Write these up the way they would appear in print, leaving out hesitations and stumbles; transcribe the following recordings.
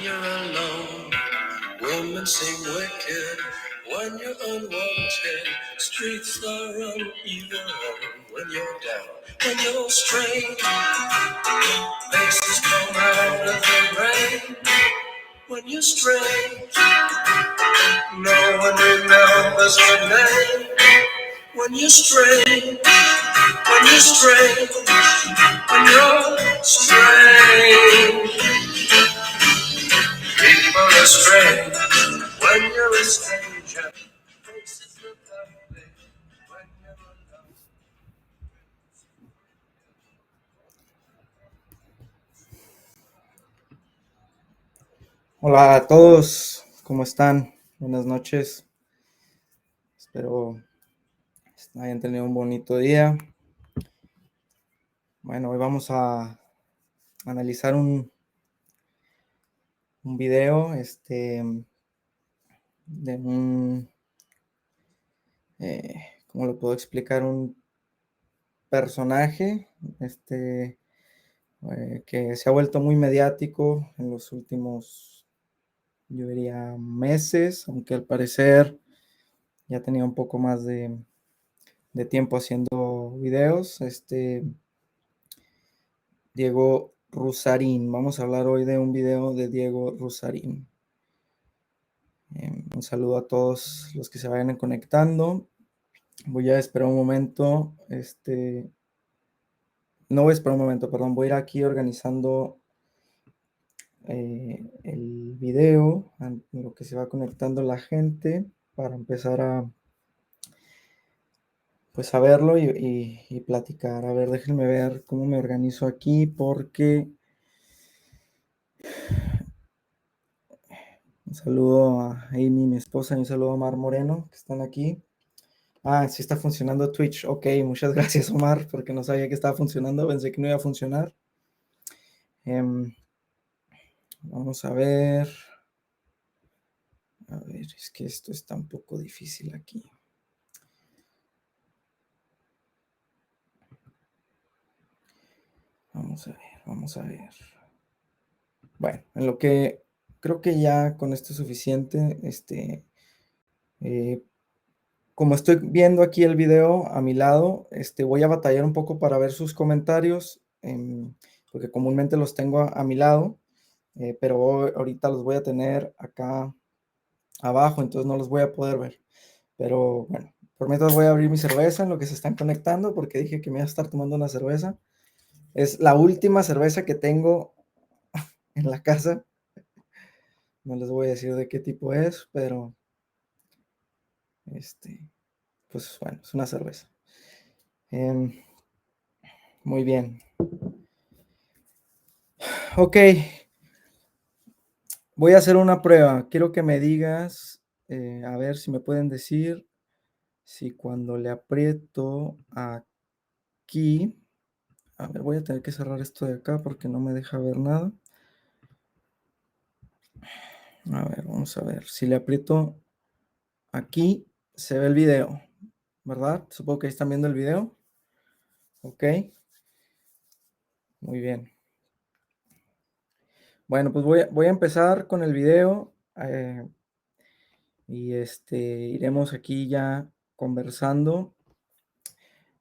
You're alone, women seem wicked when you're unwanted. Streets are uneven when you're down, when you're strange. Faces come out of the rain when you're strange. No one remembers your name when you're strange. When you're strange, when you're strange. People are strange when you're a stranger. Faces look ugly when you're alone. Hola a todos, ¿cómo están? Buenas noches. Espero hayan tenido un bonito día. Bueno, hoy vamos a analizar un video de un, ¿cómo lo puedo explicar? Un personaje que se ha vuelto muy mediático en los últimos, yo diría, meses, aunque al parecer ya tenía un poco más de tiempo haciendo videos. Diego Rusarín. Vamos a hablar hoy de un video de Diego Rusarín. Un saludo a todos los que se vayan conectando. Voy a esperar un momento. No voy a esperar un momento, perdón. Voy a ir aquí organizando el video, en lo que se va conectando la gente, para empezar a verlo y platicar. A ver, déjenme ver cómo me organizo aquí, porque un saludo a Amy, mi esposa, y un saludo a Omar Moreno, que están aquí. Ah, sí está funcionando Twitch. Ok, muchas gracias, Omar, porque no sabía que estaba funcionando, pensé que no iba a funcionar. Vamos a ver. A ver, es que esto está un poco difícil aquí. Vamos a ver, vamos a ver. Bueno, en lo que creo que ya con esto es suficiente. Como estoy viendo aquí el video a mi lado, voy a batallar un poco para ver sus comentarios, porque comúnmente los tengo a mi lado, pero ahorita los voy a tener acá abajo, entonces no los voy a poder ver. Pero bueno, por mientras voy a abrir mi cerveza en lo que se están conectando, porque dije que me iba a estar tomando una cerveza. Es la última cerveza que tengo en la casa. No les voy a decir de qué tipo es, pero pues bueno, es una cerveza. Muy bien. Ok. Voy a hacer una prueba. Quiero que me digas, a ver si me pueden decir si cuando le aprieto aquí, a ver, voy a tener que cerrar esto de acá porque no me deja ver nada. A ver, vamos a ver. Si le aprieto aquí, se ve el video, ¿verdad? Supongo que ahí están viendo el video. Ok. Muy bien. Bueno, pues voy a empezar con el video y iremos aquí ya conversando.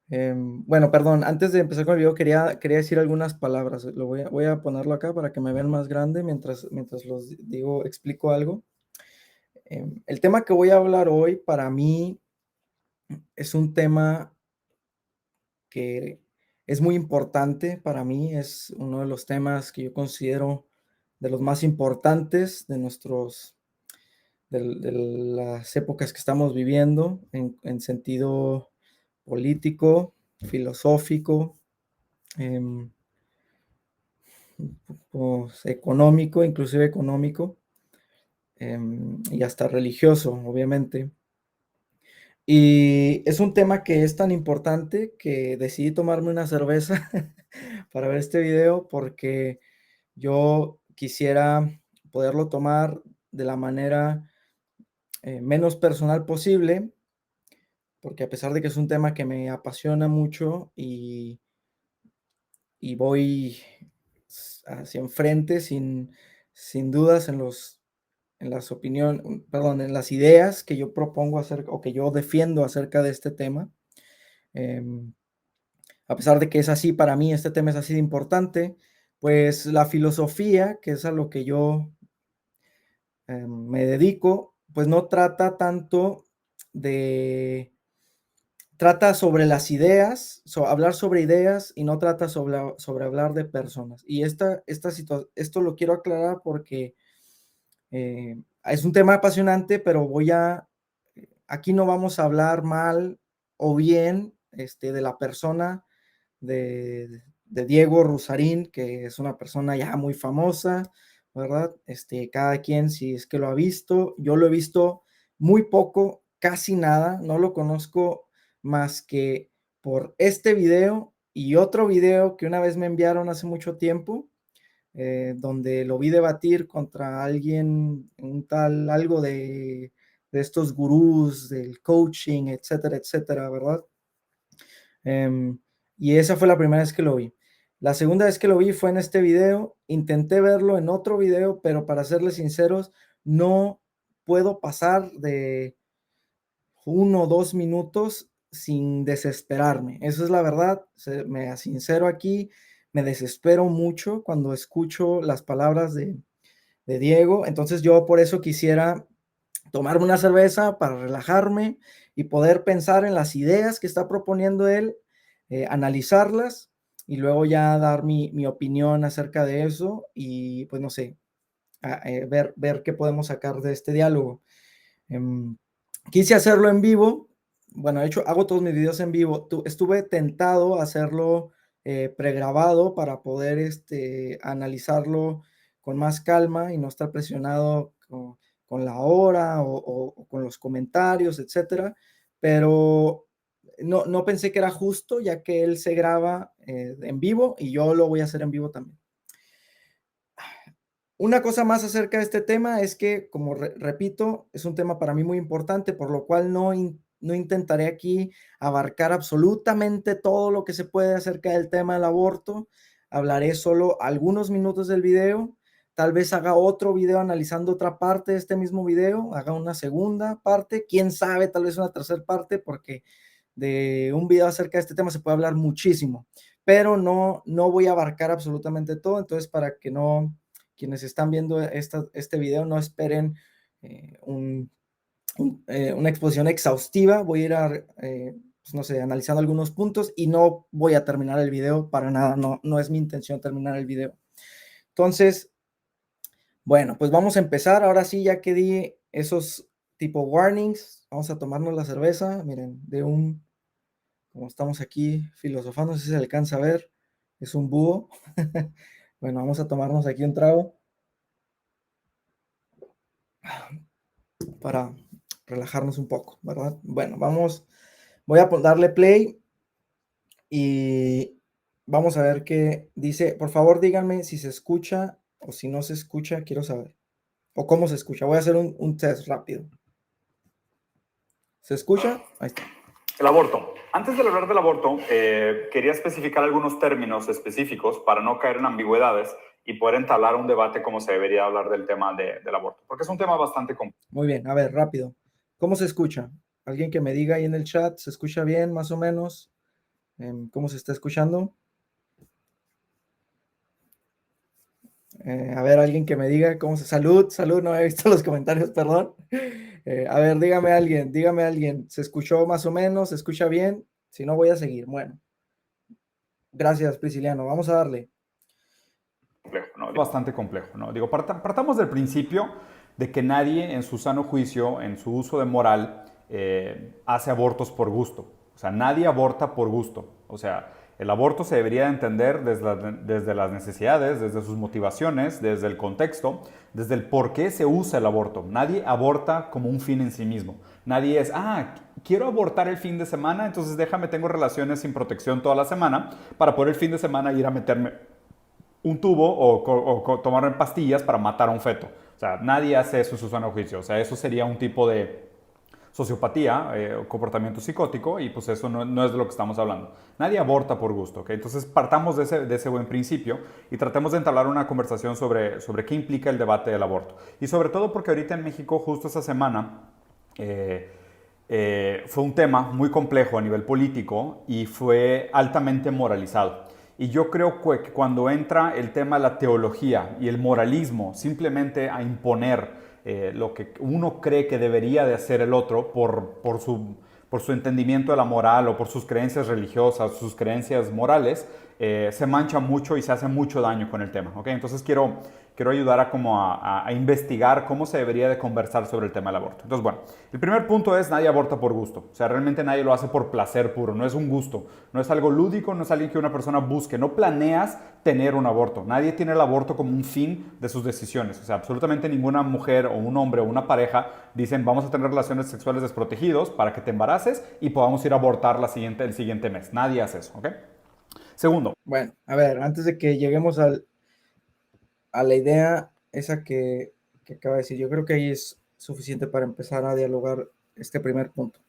Bueno, perdón, antes de empezar con el video quería decir algunas palabras. Voy a ponerlo acá para que me vean más grande mientras los digo, explico algo. El tema que voy a hablar hoy para mí es un tema que es muy importante para mí, es uno de los temas que yo considero de los más importantes de las épocas que estamos viviendo en sentido político, filosófico, pues, económico, inclusive económico, y hasta religioso, obviamente. Y es un tema que es tan importante que decidí tomarme una cerveza para ver este video, porque yo quisiera poderlo tomar de la manera menos personal posible, porque a pesar de que es un tema que me apasiona mucho y voy hacia enfrente sin sin dudas en las perdón, en las ideas que yo propongo acerca o que yo defiendo acerca de este tema. Em, a pesar de que es así, para mí este tema es así de importante, pues la filosofía, que es a lo que yo me dedico, pues no trata tanto de trata sobre las ideas, hablar sobre ideas y no trata sobre hablar de personas. Y esto lo quiero aclarar porque es un tema apasionante, pero aquí no vamos a hablar mal o bien de la persona de Diego Rusarín, que es una persona ya muy famosa, ¿verdad? Cada quien si es que lo ha visto, yo lo he visto muy poco, casi nada, no lo conozco más que por este video y otro video que una vez me enviaron hace mucho tiempo, donde lo vi debatir contra alguien, algo de estos gurús del coaching, etcétera, etcétera, ¿verdad? Em, y esa fue la primera vez que lo vi. La segunda vez que lo vi fue en este video. Intenté verlo en otro video, pero para serles sinceros, no puedo pasar de 1 o 2 minutos sin desesperarme. Eso es la verdad. Me sincero aquí, me desespero mucho cuando escucho las palabras de Diego. Entonces yo por eso quisiera tomarme una cerveza para relajarme y poder pensar en las ideas que está proponiendo él, analizarlas y luego ya dar mi opinión acerca de eso y pues no sé, ver qué podemos sacar de este diálogo. Em, Quise hacerlo en vivo, bueno, de hecho hago todos mis videos en vivo, estuve tentado a hacerlo pregrabado para poder analizarlo con más calma y no estar presionado con la hora o con los comentarios, etcétera, pero no pensé que era justo ya que él se graba en vivo y yo lo voy a hacer en vivo también. Una cosa más acerca de este tema es que, como repito, es un tema para mí muy importante, por lo cual no intentaré aquí abarcar absolutamente todo lo que se puede acerca del tema del aborto. Hablaré solo algunos minutos del video. Tal vez haga otro video analizando otra parte de este mismo video, haga una segunda parte, quién sabe, tal vez una tercera parte, porque de un video acerca de este tema se puede hablar muchísimo, pero no voy a abarcar absolutamente todo, entonces para que no quienes están viendo este video no esperen una exposición exhaustiva. Voy a ir pues no sé, analizando algunos puntos y no voy a terminar el video para nada. No es mi intención terminar el video. Entonces, bueno, pues vamos a empezar. Ahora sí, ya que di esos tipo warnings, vamos a tomarnos la cerveza. Miren, como estamos aquí filosofando, no sé si se alcanza a ver, es un búho. Bueno, vamos a tomarnos aquí un trago para relajarnos un poco, ¿verdad? Bueno, voy a darle play y vamos a ver qué dice. Por favor, díganme si se escucha o si no se escucha, quiero saber. O cómo se escucha. Voy a hacer un test rápido. ¿Se escucha? Ahí está. El aborto. Antes de hablar del aborto, quería especificar algunos términos específicos para no caer en ambigüedades y poder entablar un debate como se debería hablar del tema del aborto, porque es un tema bastante complejo. Muy bien, a ver, rápido. ¿Cómo se escucha? Alguien que me diga ahí en el chat, ¿se escucha bien más o menos? ¿Cómo se está escuchando? A ver, alguien que me diga cómo se... Salud, no he visto los comentarios, perdón. A ver, dígame alguien, ¿se escuchó más o menos? ¿Se escucha bien? Si no, voy a seguir. Bueno, gracias, Prisciliano. Vamos a darle. ¿No? Bastante complejo, ¿no? Digo, partamos del principio de que nadie en su sano juicio, en su uso de moral, hace abortos por gusto. O sea, nadie aborta por gusto. O sea, el aborto se debería entender desde las necesidades, desde sus motivaciones, desde el contexto, desde el por qué se usa el aborto. Nadie aborta como un fin en sí mismo. Nadie es, quiero abortar el fin de semana, entonces tengo relaciones sin protección toda la semana para poder el fin de semana ir a meterme un tubo o tomar en pastillas para matar a un feto. O sea, nadie hace eso en su sano juicio. O sea, eso sería un tipo de sociopatía o comportamiento psicótico, y pues eso no es de lo que estamos hablando. Nadie aborta por gusto, ¿ok? Entonces partamos de ese buen principio y tratemos de entablar una conversación sobre qué implica el debate del aborto. Y sobre todo porque ahorita en México, justo esta semana, fue un tema muy complejo a nivel político y fue altamente moralizado. Y yo creo que cuando entra el tema de la teología y el moralismo simplemente a imponer lo que uno cree que debería de hacer el otro por su entendimiento de la moral o por sus creencias religiosas, sus creencias morales, se mancha mucho y se hace mucho daño con el tema. ¿Okay? Entonces quiero ayudar a investigar cómo se debería de conversar sobre el tema del aborto. Entonces, bueno, el primer punto es nadie aborta por gusto. O sea, realmente nadie lo hace por placer puro, no es un gusto, no es algo lúdico, no es algo que una persona busque, no planeas tener un aborto. Nadie tiene el aborto como un fin de sus decisiones. O sea, absolutamente ninguna mujer o un hombre o una pareja dicen vamos a tener relaciones sexuales desprotegidos para que te embaraces y podamos ir a abortar el siguiente mes. Nadie hace eso, ¿ok? Segundo. Bueno, a ver, antes de que lleguemos a la idea esa que acaba de decir, yo creo que ahí es suficiente para empezar a dialogar este primer punto.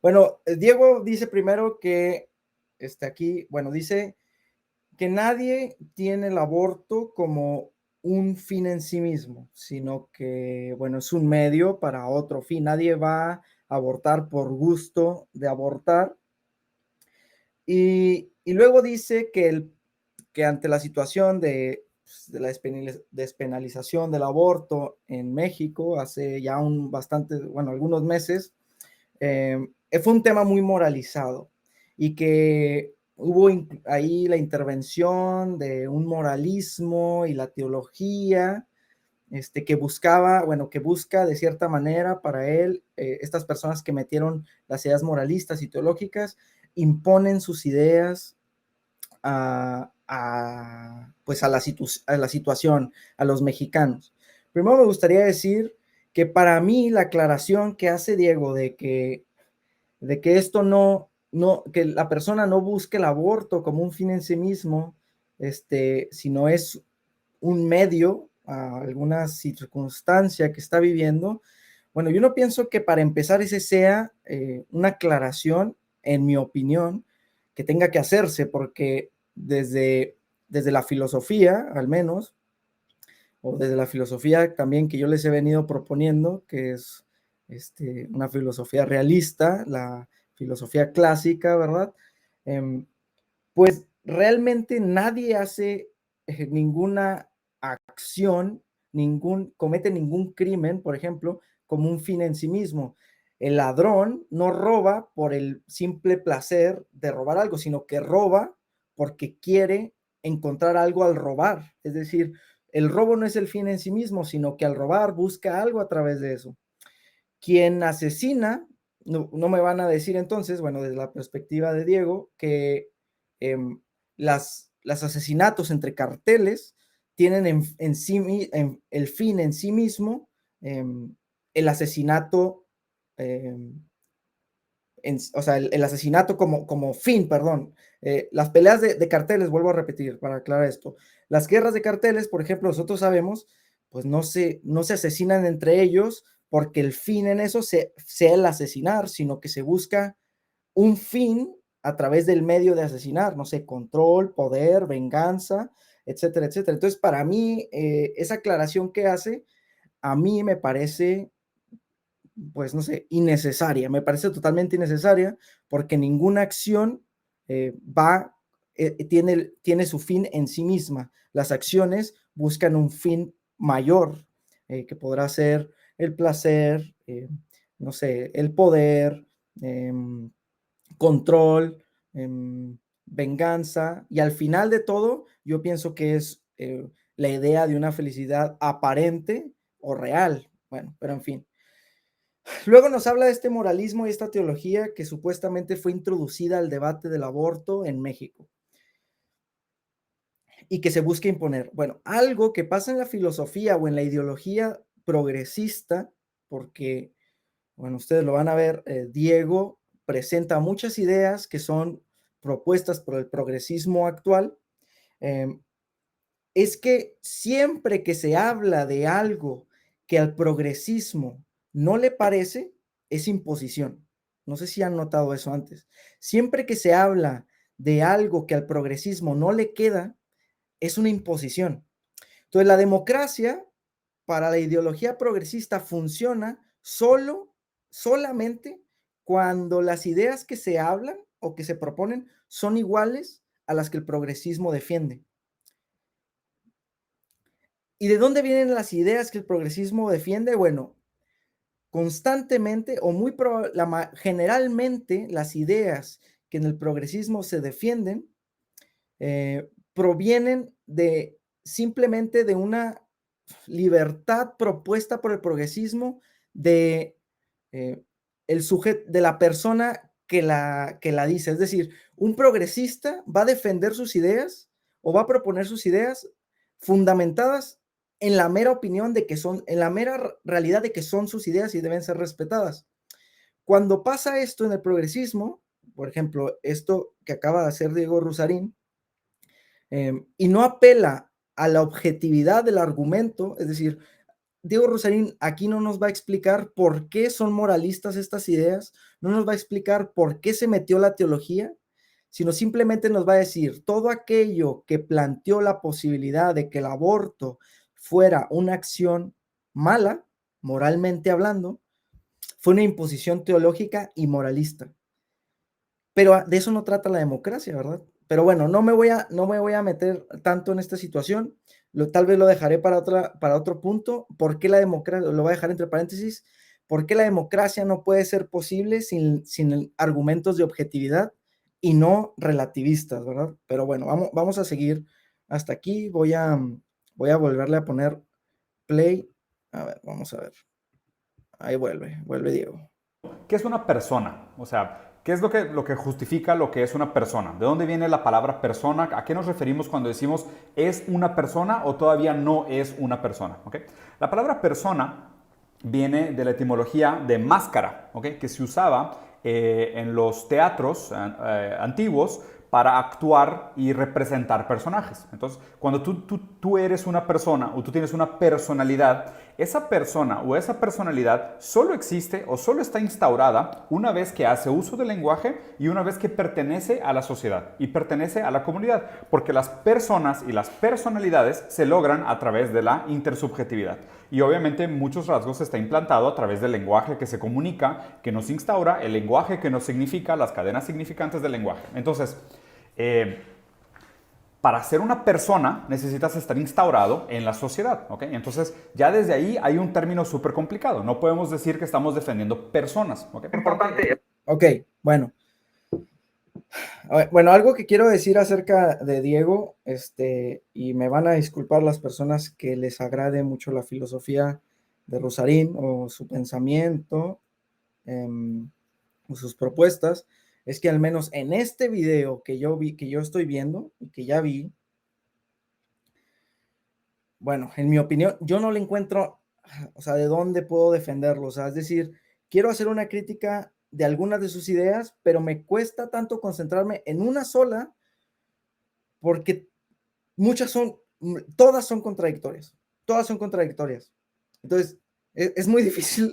Bueno, Diego dice primero que aquí, bueno, dice que nadie tiene el aborto como un fin en sí mismo, sino que, bueno, es un medio para otro fin. Nadie va a abortar por gusto de abortar. Y luego dice que ante la situación de la despenalización del aborto en México hace ya algunos meses, fue un tema muy moralizado y que hubo ahí la intervención de un moralismo y la teología que busca de cierta manera para él, estas personas que metieron las ideas moralistas y teológicas, imponen sus ideas pues a la situación, a los mexicanos. Primero me gustaría decir que para mí la aclaración que hace Diego de que esto que la persona no busque el aborto como un fin en sí mismo, sino es un medio a alguna circunstancia que está viviendo. Bueno, yo no pienso que para empezar ese sea una aclaración, en mi opinión, que tenga que hacerse, porque desde la filosofía, al menos, o desde la filosofía también que yo les he venido proponiendo, que es una filosofía realista, la filosofía clásica, ¿verdad? Pues realmente nadie hace ninguna acción, comete ningún crimen, por ejemplo, como un fin en sí mismo. El ladrón no roba por el simple placer de robar algo, sino que roba porque quiere encontrar algo al robar. Es decir, el robo no es el fin en sí mismo, sino que al robar busca algo a través de eso. Quien asesina, no me van a decir entonces, bueno, desde la perspectiva de Diego, que los asesinatos entre carteles tienen el fin en sí mismo, el asesinato, o sea, el asesinato como fin, perdón. Las peleas de carteles, vuelvo a repetir para aclarar esto. Las guerras de carteles, por ejemplo, nosotros sabemos, pues no se asesinan entre ellos porque el fin en eso sea el asesinar, sino que se busca un fin a través del medio de asesinar, no sé, control, poder, venganza, etcétera, etcétera. Entonces, para mí, esa aclaración que hace, a mí me parece, pues no sé, innecesaria, me parece totalmente innecesaria porque ninguna acción tiene su fin en sí misma. Las acciones buscan un fin mayor, que podrá ser el placer, no sé, el poder, control, venganza, y al final de todo, yo pienso que es la idea de una felicidad aparente o real. Bueno, pero en fin. Luego nos habla de este moralismo y esta teología que supuestamente fue introducida al debate del aborto en México y que se busca imponer. Bueno, algo que pasa en la filosofía o en la ideología progresista, porque, bueno, ustedes lo van a ver, Diego presenta muchas ideas que son propuestas por el progresismo actual, es que siempre que se habla de algo que al progresismo no le parece, es imposición. No sé si han notado eso antes. Siempre que se habla de algo que al progresismo no le queda, es una imposición. Entonces, la democracia para la ideología progresista funciona solamente cuando las ideas que se hablan o que se proponen son iguales a las que el progresismo defiende. ¿Y de dónde vienen las ideas que el progresismo defiende? Bueno, constantemente o generalmente las ideas que en el progresismo se defienden provienen de simplemente de una libertad propuesta por el progresismo de el sujeto, de la persona que la dice. Es decir, un progresista va a defender sus ideas o va a proponer sus ideas fundamentadas en la mera opinión de que son, en la mera realidad de que son sus ideas y deben ser respetadas. Cuando pasa esto en el progresismo, por ejemplo, esto que acaba de hacer Diego Rusarín, y no apela a la objetividad del argumento, es decir, Diego Rusarín aquí no nos va a explicar por qué son moralistas estas ideas, no nos va a explicar por qué se metió la teología, sino simplemente nos va a decir todo aquello que planteó la posibilidad de que el aborto fuera una acción mala, moralmente hablando, fue una imposición teológica y moralista. Pero de eso no trata la democracia, ¿verdad? Pero bueno, no me voy a meter tanto en esta situación. Tal vez lo dejaré para otro punto. ¿Por qué la democracia? Lo voy a dejar entre paréntesis. ¿Por qué la democracia no puede ser posible sin argumentos de objetividad y no relativistas, ¿verdad? Pero bueno, vamos a seguir hasta aquí. Voy a volverle a poner play. A ver, vamos a ver. Ahí vuelve Diego. ¿Qué es una persona? O sea, ¿qué es lo que justifica lo que es una persona? ¿De dónde viene la palabra persona? ¿A qué nos referimos cuando decimos es una persona o todavía no es una persona? ¿Okay? La palabra persona viene de la etimología de máscara, ¿okay? Que se usaba en los teatros antiguos para actuar y representar personajes. Entonces, cuando tú eres una persona o tú tienes una personalidad, esa persona o esa personalidad solo existe o solo está instaurada una vez que hace uso del lenguaje y una vez que pertenece a la sociedad y pertenece a la comunidad, porque las personas y las personalidades se logran a través de la intersubjetividad. Y obviamente muchos rasgos está implantado a través del lenguaje que se comunica, que nos instaura, el lenguaje que nos significa, las cadenas significantes del lenguaje. Entonces, para ser una persona necesitas estar instaurado en la sociedad, ¿ok? Entonces, ya desde ahí hay un término súper complicado. No podemos decir que estamos defendiendo personas, ¿ok? Importante. Ok, bueno. Bueno, algo que quiero decir acerca de Diego, y me van a disculpar las personas que les agrade mucho la filosofía de Rusarín o su pensamiento o sus propuestas, es que al menos en este video que yo vi, que yo estoy viendo y que ya vi, bueno, en mi opinión, yo no le encuentro, o sea, de dónde puedo defenderlo, o sea, es decir, quiero hacer una crítica de algunas de sus ideas, pero me cuesta tanto concentrarme en una sola porque todas son contradictorias, todas son contradictorias. Entonces, es muy difícil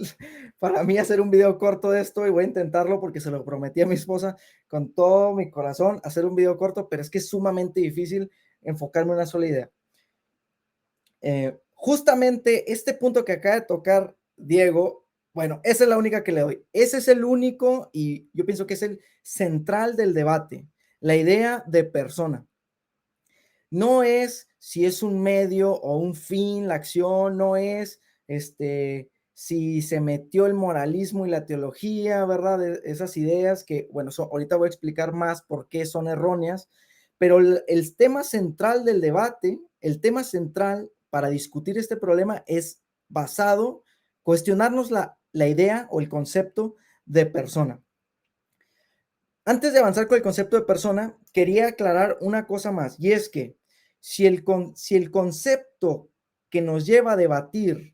para mí hacer un video corto de esto y voy a intentarlo porque se lo prometí a mi esposa con todo mi corazón, hacer un video corto, pero es que es sumamente difícil enfocarme en una sola idea. Justamente este punto que acaba de tocar Diego, bueno, esa es la única que le doy. Ese es el único y yo pienso que es el central del debate, la idea de persona. No es si es un medio o un fin, la acción, no es si se metió el moralismo y la teología, ¿verdad? Esas ideas que, bueno, ahorita voy a explicar más por qué son erróneas, pero el tema central del debate, el tema central para discutir este problema es basado, cuestionarnos la idea o el concepto de persona. Antes de avanzar con el concepto de persona, quería aclarar una cosa más, y es que si el concepto que nos lleva a debatir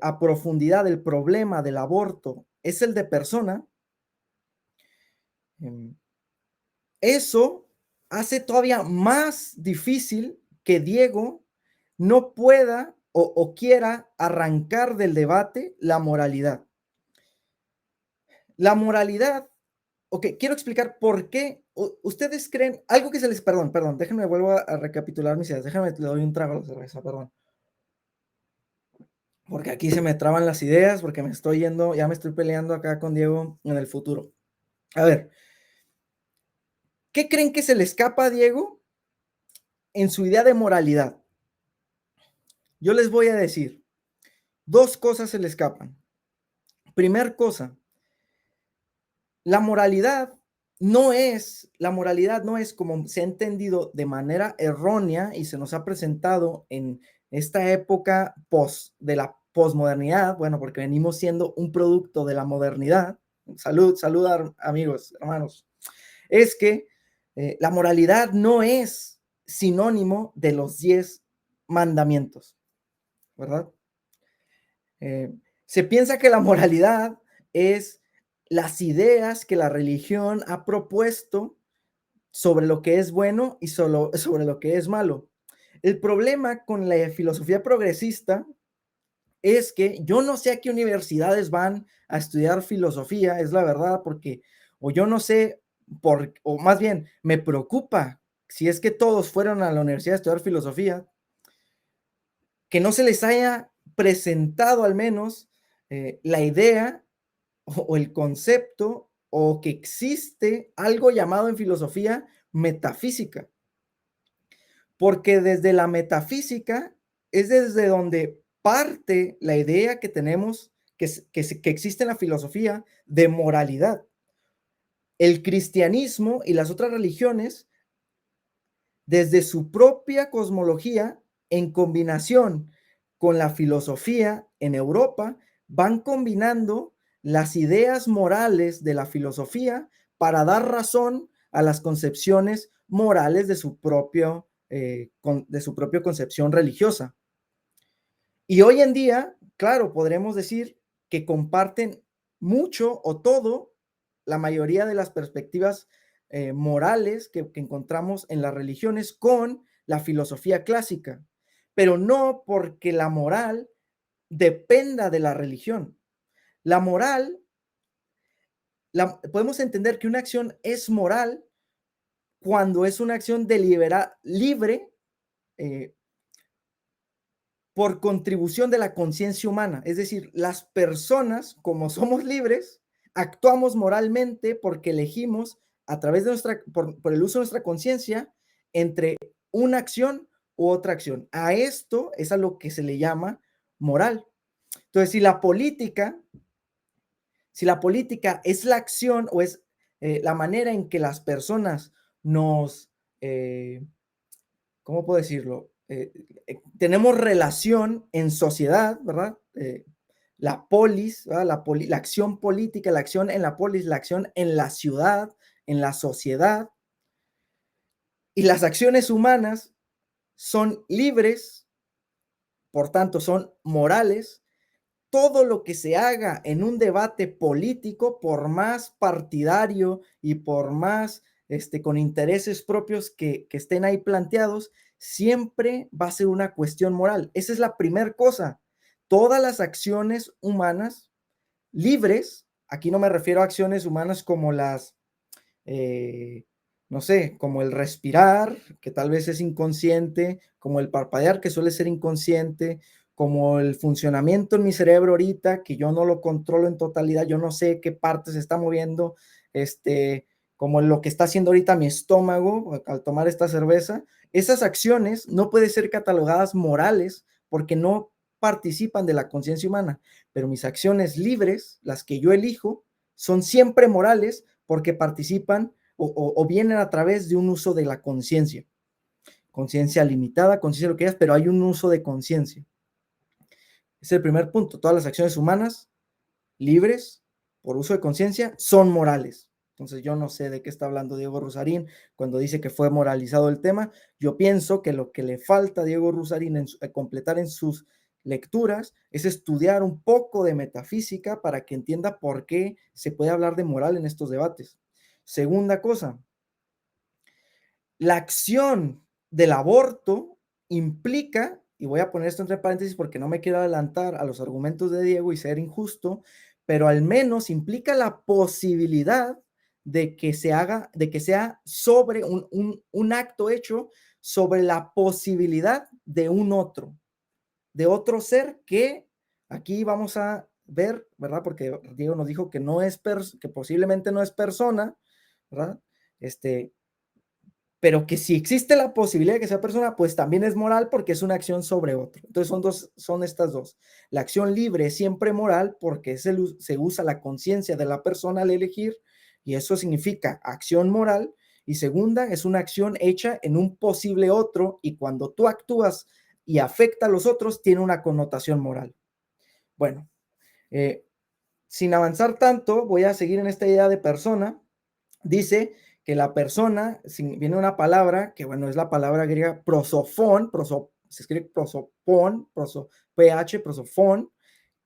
a profundidad el problema del aborto es el de persona, eso hace todavía más difícil que Diego no pueda o quiera arrancar del debate la moralidad. La moralidad, ok, quiero explicar por qué ustedes creen, algo que se les, perdón, déjenme vuelvo a recapitular mis ideas, déjenme, le doy un trago a la cerveza, perdón. Porque aquí se me traban las ideas, porque me estoy yendo, ya me estoy peleando acá con Diego en el futuro. A ver, ¿qué creen que se le escapa a Diego en su idea de moralidad? Yo les voy a decir, dos cosas se le escapan. Primer cosa, la moralidad no es como se ha entendido de manera errónea y se nos ha presentado en esta época de la posmodernidad, bueno, porque venimos siendo un producto de la modernidad. Salud, amigos, hermanos. Es que la moralidad no es sinónimo de los 10 mandamientos, ¿verdad? Se piensa que la moralidad es las ideas que la religión ha propuesto sobre lo que es bueno y sobre lo que es malo. El problema con la filosofía progresista es que yo no sé a qué universidades van a estudiar filosofía, es la verdad, porque, o yo no sé, o más bien, me preocupa si es que todos fueron a la universidad a estudiar filosofía, que no se les haya presentado al menos la idea o el concepto o que existe algo llamado en filosofía metafísica, porque desde la metafísica es desde donde parte la idea que tenemos que existe en la filosofía de moralidad. El cristianismo y las otras religiones, desde su propia cosmología, en combinación con la filosofía en Europa, van combinando las ideas morales de la filosofía para dar razón a las concepciones morales de su propia concepción religiosa. Y hoy en día, claro, podremos decir que comparten mucho o todo, la mayoría de las perspectivas morales que encontramos en las religiones con la filosofía clásica, pero no porque la moral dependa de la religión. La moral, podemos entender que una acción es moral cuando es una acción deliberada, libre, eh, por contribución de la conciencia humana. Es decir, las personas, como somos libres, actuamos moralmente porque elegimos a través de por el uso de nuestra conciencia entre una acción u otra acción. A esto es a lo que se le llama moral. Entonces, si la política es la acción o es la manera en que las personas nos, ¿cómo puedo decirlo? Tenemos relación en sociedad, ¿verdad? La polis, ¿verdad? La acción política, la acción en la polis, la acción en la ciudad, en la sociedad. Y las acciones humanas son libres, por tanto, son morales. Todo lo que se haga en un debate político, por más partidario y por más con intereses propios que estén ahí planteados, siempre va a ser una cuestión moral. Esa es la primera cosa. Todas las acciones humanas libres, aquí no me refiero a acciones humanas como no sé, como el respirar, que tal vez es inconsciente, como el parpadear, que suele ser inconsciente, como el funcionamiento en mi cerebro ahorita, que yo no lo controlo en totalidad, yo no sé qué parte se está moviendo, como lo que está haciendo ahorita mi estómago al tomar esta cerveza. Esas acciones no pueden ser catalogadas morales porque no participan de la conciencia humana, pero mis acciones libres, las que yo elijo, son siempre morales porque participan o vienen a través de un uso de la conciencia. Conciencia limitada, conciencia lo que es, pero hay un uso de conciencia. Es el primer punto. Todas las acciones humanas libres por uso de conciencia son morales. Entonces yo no sé de qué está hablando Diego Rusarín cuando dice que fue moralizado el tema. Yo pienso que lo que le falta a Diego Rusarín completar en sus lecturas es estudiar un poco de metafísica para que entienda por qué se puede hablar de moral en estos debates. Segunda cosa, la acción del aborto implica y voy a poner esto entre paréntesis porque no me quiero adelantar a los argumentos de Diego y ser injusto, pero al menos implica la posibilidad de que se haga, de que sea sobre un acto hecho sobre la posibilidad de otro ser que aquí vamos a ver, ¿verdad? Porque Diego nos dijo que no es, que posiblemente no es persona, ¿verdad? Pero que si existe la posibilidad de que sea persona, pues también es moral porque es una acción sobre otro. Entonces son estas dos. La acción libre es siempre moral porque se usa la conciencia de la persona al elegir y eso significa acción moral. Y segunda, es una acción hecha en un posible otro y cuando tú actúas y afecta a los otros, tiene una connotación moral. Bueno, eh, sin avanzar tanto, voy a seguir en esta idea de persona. Dice que la persona, viene una palabra, que bueno, es la palabra griega prosofón, se escribe prosopón, PH, prosofón,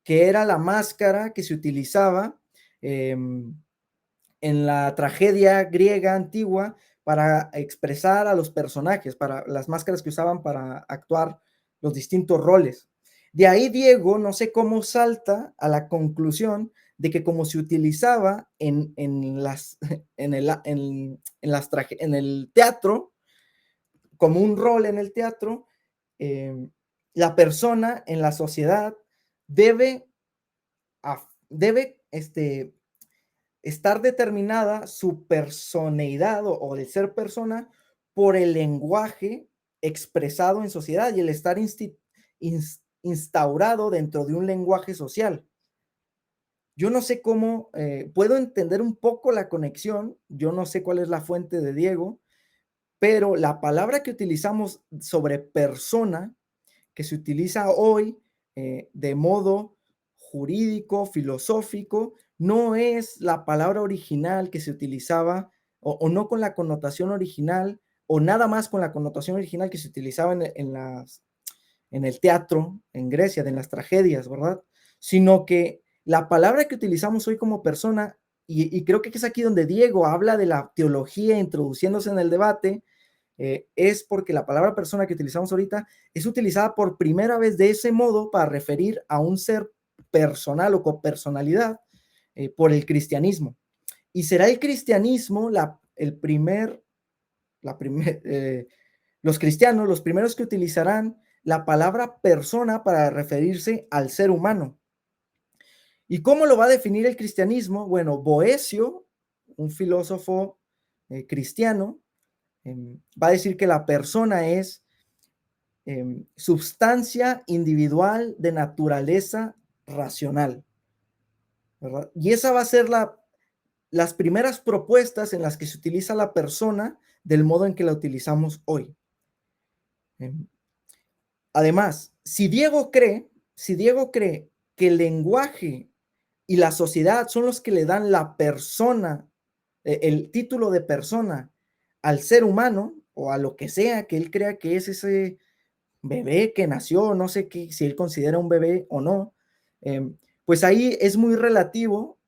que era la máscara que se utilizaba en la tragedia griega antigua para expresar a los personajes, para las máscaras que usaban para actuar los distintos roles. De ahí Diego, no sé cómo salta a la conclusión de que como se utilizaba en el teatro, como un rol en el teatro, la persona en la sociedad debe, debe estar determinada su personalidad o el ser persona por el lenguaje expresado en sociedad y el estar instaurado dentro de un lenguaje social. Yo no sé cómo, puedo entender un poco la conexión, yo no sé cuál es la fuente de Diego, pero la palabra que utilizamos sobre persona, que se utiliza hoy de modo jurídico, filosófico, no es la palabra original que se utilizaba o no con la connotación original o nada más con la connotación original que se utilizaba en el teatro en Grecia, en las tragedias, ¿verdad? Sino que la palabra que utilizamos hoy como persona, y creo que es aquí donde Diego habla de la teología introduciéndose en el debate, es porque la palabra persona que utilizamos ahorita es utilizada por primera vez de ese modo para referir a un ser personal o copersonalidad por el cristianismo. Y será el cristianismo los cristianos, los primeros que utilizarán la palabra persona para referirse al ser humano. ¿Y cómo lo va a definir el cristianismo? Bueno, Boecio, un filósofo cristiano, va a decir que la persona es substancia individual de naturaleza racional, ¿verdad? Y esa va a ser las primeras propuestas en las que se utiliza la persona del modo en que la utilizamos hoy. Además, si Diego cree que el lenguaje y la sociedad son los que le dan la persona, el título de persona al ser humano o a lo que sea que él crea que es ese bebé que nació, no sé qué, si él considera un bebé o no, pues ahí es muy relativo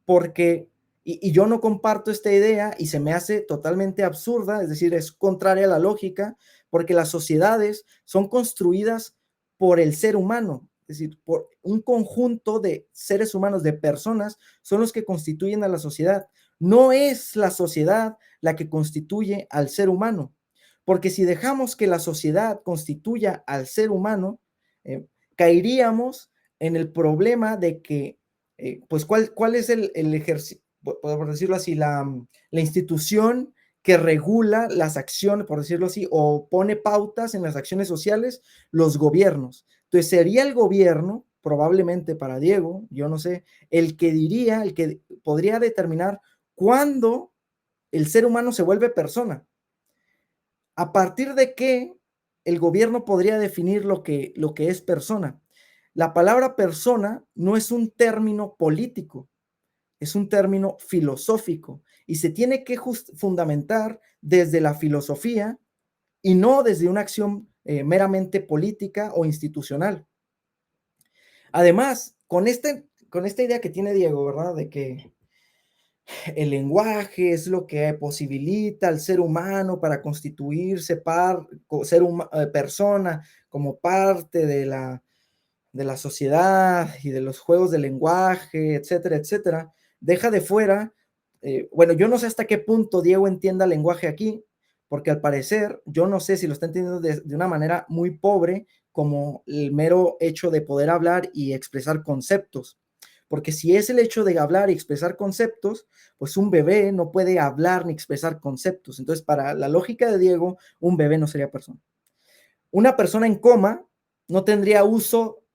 porque, y yo no comparto esta idea y se me hace totalmente absurda, es decir, es contraria a la lógica, porque las sociedades son construidas por el ser humano, es decir, por un conjunto de seres humanos, de personas, son los que constituyen a la sociedad. No es la sociedad la que constituye al ser humano. Porque si dejamos que la sociedad constituya al ser humano, caeríamos en el problema de que, pues, ¿cuál es el ejercicio, por decirlo así, la institución que regula las acciones, por decirlo así, o pone pautas en las acciones sociales? Los gobiernos. Entonces, sería el gobierno, probablemente para Diego, yo no sé, el que podría determinar cuándo el ser humano se vuelve persona. ¿A partir de qué el gobierno podría definir lo que es persona? La palabra persona no es un término político, es un término filosófico y se tiene que fundamentar desde la filosofía y no desde una acción meramente política o institucional. Además, con esta idea que tiene Diego, ¿verdad? De que el lenguaje es lo que posibilita al ser humano para constituirse persona como parte de la sociedad y de los juegos de lenguaje, etcétera, etcétera, deja de fuera, bueno, yo no sé hasta qué punto Diego entienda lenguaje aquí, porque al parecer, yo no sé si lo está entendiendo de una manera muy pobre, como el mero hecho de poder hablar y expresar conceptos. Porque si es el hecho de hablar y expresar conceptos, pues un bebé no puede hablar ni expresar conceptos. Entonces, para la lógica de Diego, un bebé no sería persona. Una persona en coma no tendría uso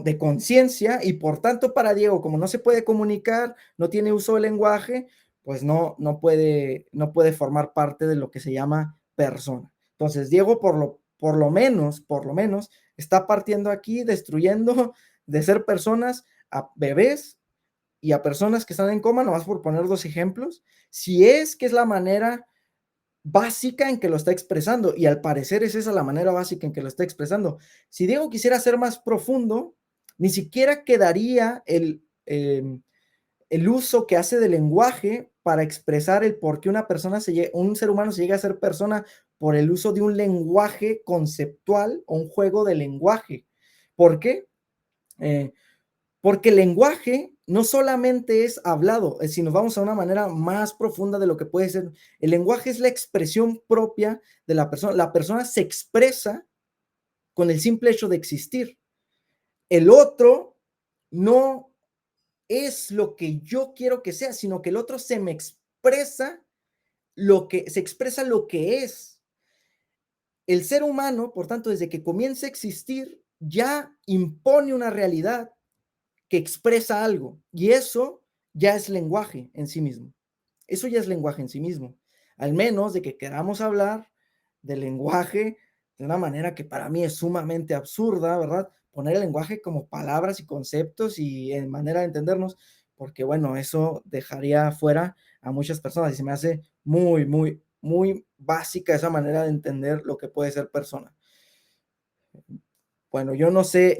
de conciencia y por tanto para Diego, como no se puede comunicar, no tiene uso del lenguaje, pues no puede formar parte de lo que se llama persona. Entonces, Diego por lo menos, está partiendo aquí, destruyendo de ser personas a bebés y a personas que están en coma, nomás por poner dos ejemplos, si es que es la manera básica en que lo está expresando, y al parecer es esa la manera básica en que lo está expresando. Si Diego quisiera ser más profundo, ni siquiera quedaría el uso que hace del lenguaje para expresar el por qué un ser humano se llega a ser persona por el uso de un lenguaje conceptual o un juego de lenguaje. ¿Por qué? Eh, Porque el lenguaje no solamente es hablado, si nos vamos a una manera más profunda de lo que puede ser, el lenguaje es la expresión propia de la persona. La persona se expresa con el simple hecho de existir. El otro no es lo que yo quiero que sea, sino que el otro se expresa lo que es. El ser humano, por tanto, desde que comienza a existir, ya impone una realidad que expresa algo y eso ya es lenguaje en sí mismo. Eso ya es lenguaje en sí mismo. Al menos de que queramos hablar del lenguaje de una manera que para mí es sumamente absurda, ¿verdad? Poner el lenguaje como palabras y conceptos y en manera de entendernos, porque bueno, eso dejaría fuera a muchas personas y se me hace muy, muy, muy básica esa manera de entender lo que puede ser persona. Bueno, yo no sé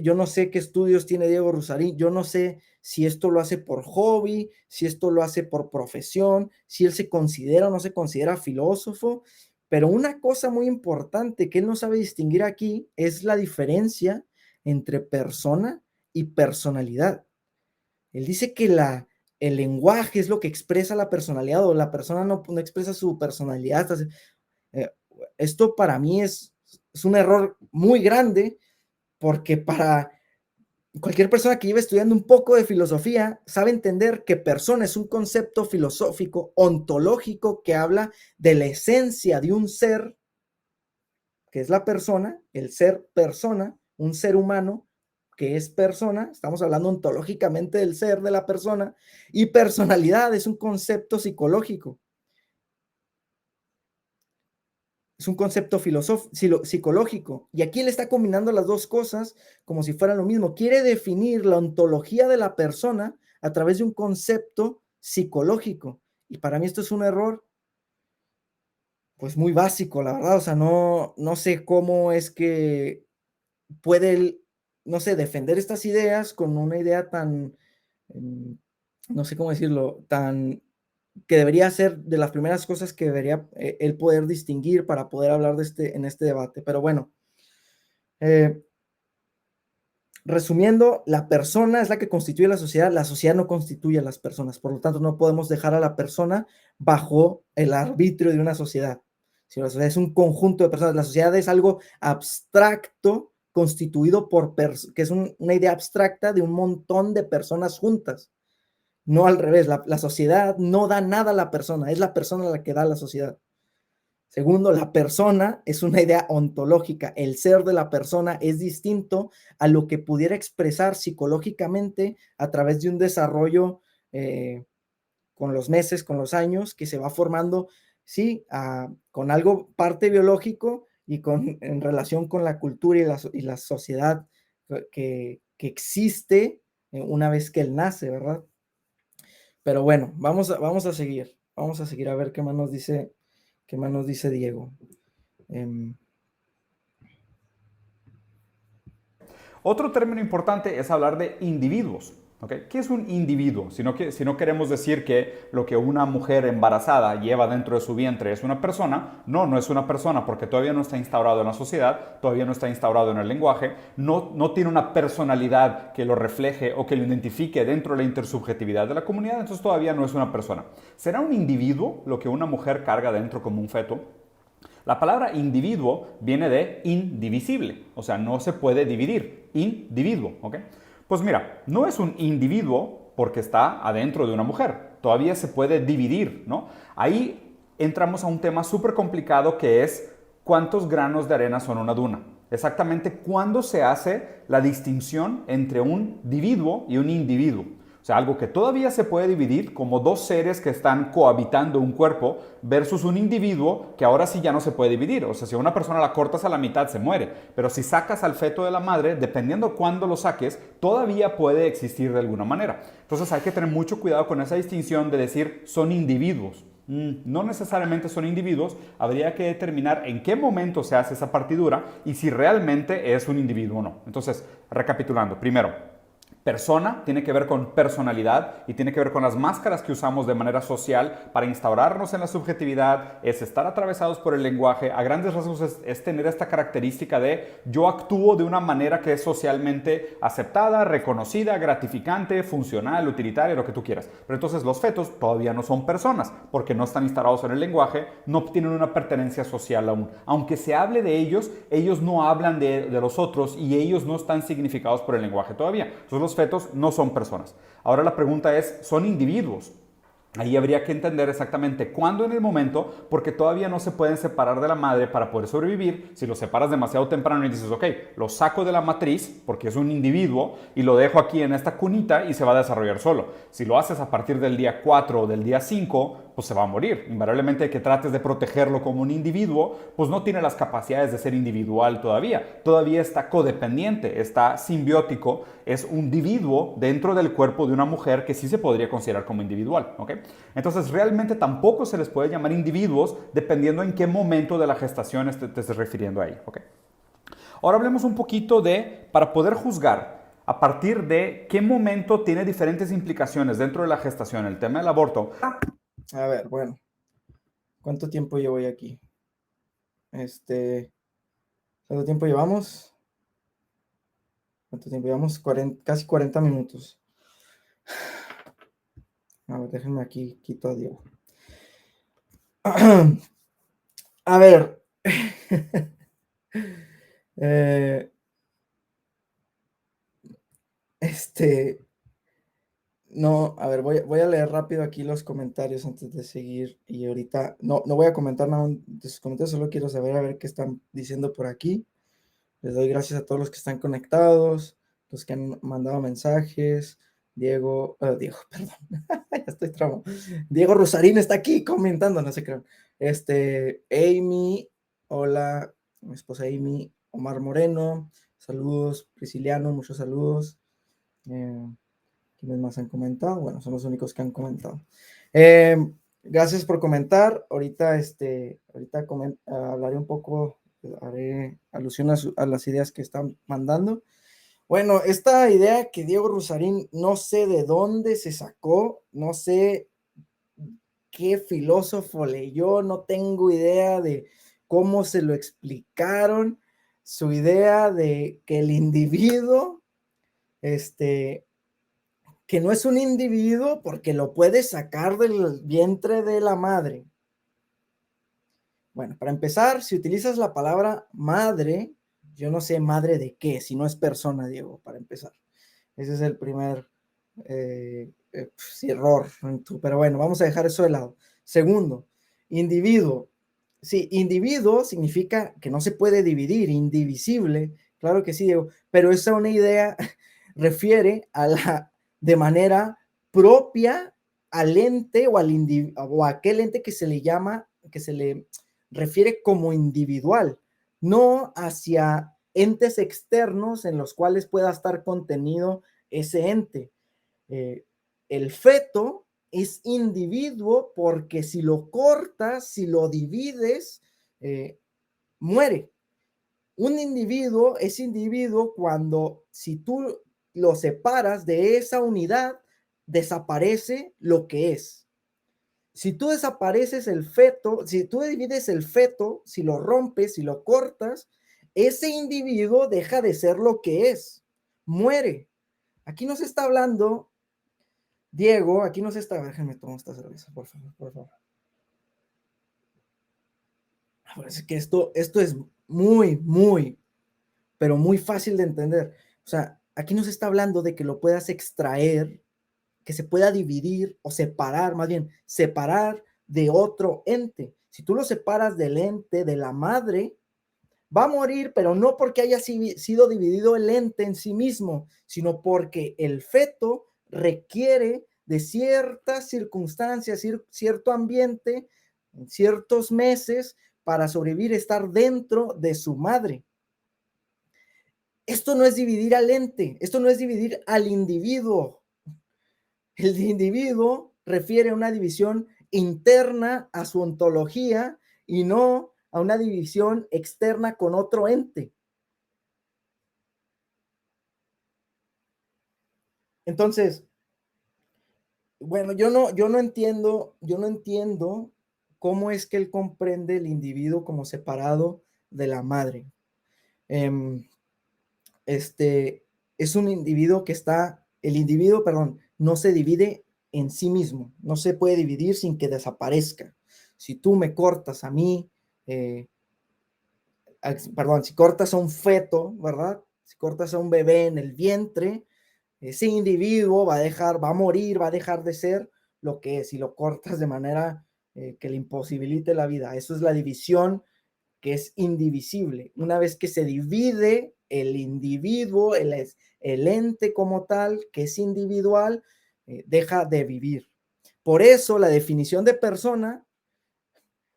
qué estudios tiene Diego Rusarín, yo no sé si esto lo hace por hobby, si esto lo hace por profesión, si él se considera o no se considera filósofo, pero una cosa muy importante que él no sabe distinguir aquí es la diferencia entre persona y personalidad. Él dice que el lenguaje es lo que expresa la personalidad o la persona no expresa su personalidad. Eh, Esto para mí es un error muy grande porque para cualquier persona que lleve estudiando un poco de filosofía sabe entender que persona es un concepto filosófico, ontológico, que habla de la esencia de un ser, que es la persona, el ser persona, un ser humano que es persona, estamos hablando ontológicamente del ser de la persona, y personalidad es un concepto psicológico. Es un concepto psicológico. Y aquí él está combinando las dos cosas como si fueran lo mismo. Quiere definir la ontología de la persona a través de un concepto psicológico. Y para mí esto es un error, pues muy básico, la verdad. O sea, no sé cómo es que puede él, no sé, defender estas ideas con una idea tan, mm, no sé cómo decirlo, tan que debería ser de las primeras cosas que debería él poder distinguir para poder hablar en este debate. Pero bueno, eh, resumiendo, la persona es la que constituye la sociedad no constituye a las personas, por lo tanto no podemos dejar a la persona bajo el arbitrio de una sociedad. Si la sociedad es un conjunto de personas, la sociedad es algo abstracto constituido que es una idea abstracta de un montón de personas juntas. No al revés, la sociedad no da nada a la persona, es la persona la que da a la sociedad. Segundo, la persona es una idea ontológica. El ser de la persona es distinto a lo que pudiera expresar psicológicamente a través de un desarrollo con los meses, con los años, que se va formando, sí, con algo parte biológico y en relación con la cultura y la sociedad que existe una vez que él nace, ¿verdad? Pero bueno, vamos a seguir a ver qué más nos dice Diego. Em, Otro término importante es hablar de individuos. ¿Ok? ¿Qué es un individuo? Si no queremos decir que lo que una mujer embarazada lleva dentro de su vientre es una persona, no es una persona porque todavía no está instaurado en la sociedad, todavía no está instaurado en el lenguaje, no tiene una personalidad que lo refleje o que lo identifique dentro de la intersubjetividad de la comunidad, entonces todavía no es una persona. ¿Será un individuo lo que una mujer carga dentro como un feto? La palabra individuo viene de indivisible, o sea, no se puede dividir, individuo, ¿ok? Pues mira, no es un individuo porque está adentro de una mujer, todavía se puede dividir, ¿no? Ahí entramos a un tema súper complicado que es cuántos granos de arena son una duna. Exactamente cuándo se hace la distinción entre un individuo y un individuo. O sea, algo que todavía se puede dividir como dos seres que están cohabitando un cuerpo versus un individuo que ahora sí ya no se puede dividir. O sea, si a una persona la cortas a la mitad se muere, pero si sacas al feto de la madre, dependiendo cuándo lo saques, todavía puede existir de alguna manera. Entonces hay que tener mucho cuidado con esa distinción de decir son individuos. No necesariamente son individuos, habría que determinar en qué momento se hace esa partidura y si realmente es un individuo o no. Entonces, recapitulando, primero, persona tiene que ver con personalidad y tiene que ver con las máscaras que usamos de manera social para instaurarnos en la subjetividad, es estar atravesados por el lenguaje. A grandes rasgos es tener esta característica de yo actúo de una manera que es socialmente aceptada, reconocida, gratificante, funcional, utilitaria, lo que tú quieras. Pero entonces los fetos todavía no son personas porque no están instaurados en el lenguaje, no tienen una pertenencia social aún. Aunque se hable de ellos, ellos no hablan de los otros y ellos no están significados por el lenguaje todavía. Entonces los fetos no son personas. Ahora la pregunta es, ¿son individuos? Ahí habría que entender exactamente cuándo en el momento, porque todavía no se pueden separar de la madre para poder sobrevivir. Si lo separas demasiado temprano y dices, ok, lo saco de la matriz porque es un individuo y lo dejo aquí en esta cunita y se va a desarrollar solo. Si lo haces a partir del día 4 o del día 5, pues se va a morir. Invariablemente que trates de protegerlo como un individuo, pues no tiene las capacidades de ser individual todavía. Todavía está codependiente, está simbiótico, es un individuo dentro del cuerpo de una mujer que sí se podría considerar como individual, ¿ok? Entonces realmente tampoco se les puede llamar individuos dependiendo en qué momento de la gestación te estés refiriendo a ahí, ¿ok? Ahora hablemos un poquito de, para poder juzgar, a partir de qué momento tiene diferentes implicaciones dentro de la gestación, el tema del aborto. A ver, bueno, ¿cuánto tiempo llevo aquí? ¿Cuánto tiempo llevamos? ¿Cuánto tiempo llevamos? Casi 40 minutos. A ver, déjenme aquí, quito a Diego. A ver. No, a ver, voy a leer rápido aquí los comentarios antes de seguir. Y ahorita, no voy a comentar nada de sus comentarios, solo quiero saber a ver qué están diciendo por aquí. Les doy gracias a todos los que están conectados, los que han mandado mensajes. Diego, perdón, ya estoy tramo. Diego Rosarín está aquí comentando, no sé qué. Amy, hola, mi esposa Amy, Omar Moreno, saludos, Prisciliano, muchos saludos. ¿Quiénes más han comentado? Bueno, son los únicos que han comentado. Gracias por comentar. Ahorita hablaré un poco, haré alusión a las ideas que están mandando. Bueno, esta idea que Diego Rusarín, no sé de dónde se sacó, no sé qué filósofo leyó, no tengo idea de cómo se lo explicaron, su idea de que el individuo, que no es un individuo porque lo puede sacar del vientre de la madre. Bueno, para empezar, si utilizas la palabra madre, yo no sé madre de qué, si no es persona, Diego, para empezar. Ese es el primer error. Pero bueno, vamos a dejar eso de lado. Segundo, individuo. Sí, individuo significa que no se puede dividir, indivisible. Claro que sí, Diego, pero esa una idea refiere de manera propia al ente o o a aquel ente que se le llama, que se le refiere como individual, no hacia entes externos en los cuales pueda estar contenido ese ente. El feto es individuo porque si lo cortas, si lo divides, muere. Un individuo es individuo cuando si tú lo separas de esa unidad, desaparece lo que es. Si tú desapareces el feto, si tú divides el feto, si lo rompes, si lo cortas, ese individuo deja de ser lo que es, muere. Aquí no se está hablando, Diego, aquí no se está, déjenme tomar esta cerveza, por favor, por favor. Parece que esto es muy, pero muy fácil de entender. O sea, aquí no se está hablando de que lo puedas extraer, que se pueda dividir o separar, más bien, separar de otro ente. Si tú lo separas del ente, de la madre, va a morir, pero no porque haya sido dividido el ente en sí mismo, sino porque el feto requiere de ciertas circunstancias, cierto ambiente, ciertos meses para sobrevivir, estar dentro de su madre. Esto no es dividir al ente, esto no es dividir al individuo. El individuo refiere a una división interna a su ontología y no a una división externa con otro ente. Entonces, bueno, yo no entiendo cómo es que él comprende el individuo como separado de la madre. Es un individuo que el individuo, perdón, no se divide en sí mismo, no se puede dividir sin que desaparezca. Si tú me cortas a mí, si cortas a un feto, ¿verdad? Si cortas a un bebé en el vientre, ese individuo va a morir, va a dejar de ser lo que es, si lo cortas de manera que le imposibilite la vida. Eso es la división que es indivisible. Una vez que se divide el individuo, el ente como tal, que es individual, deja de vivir. Por eso la definición de persona,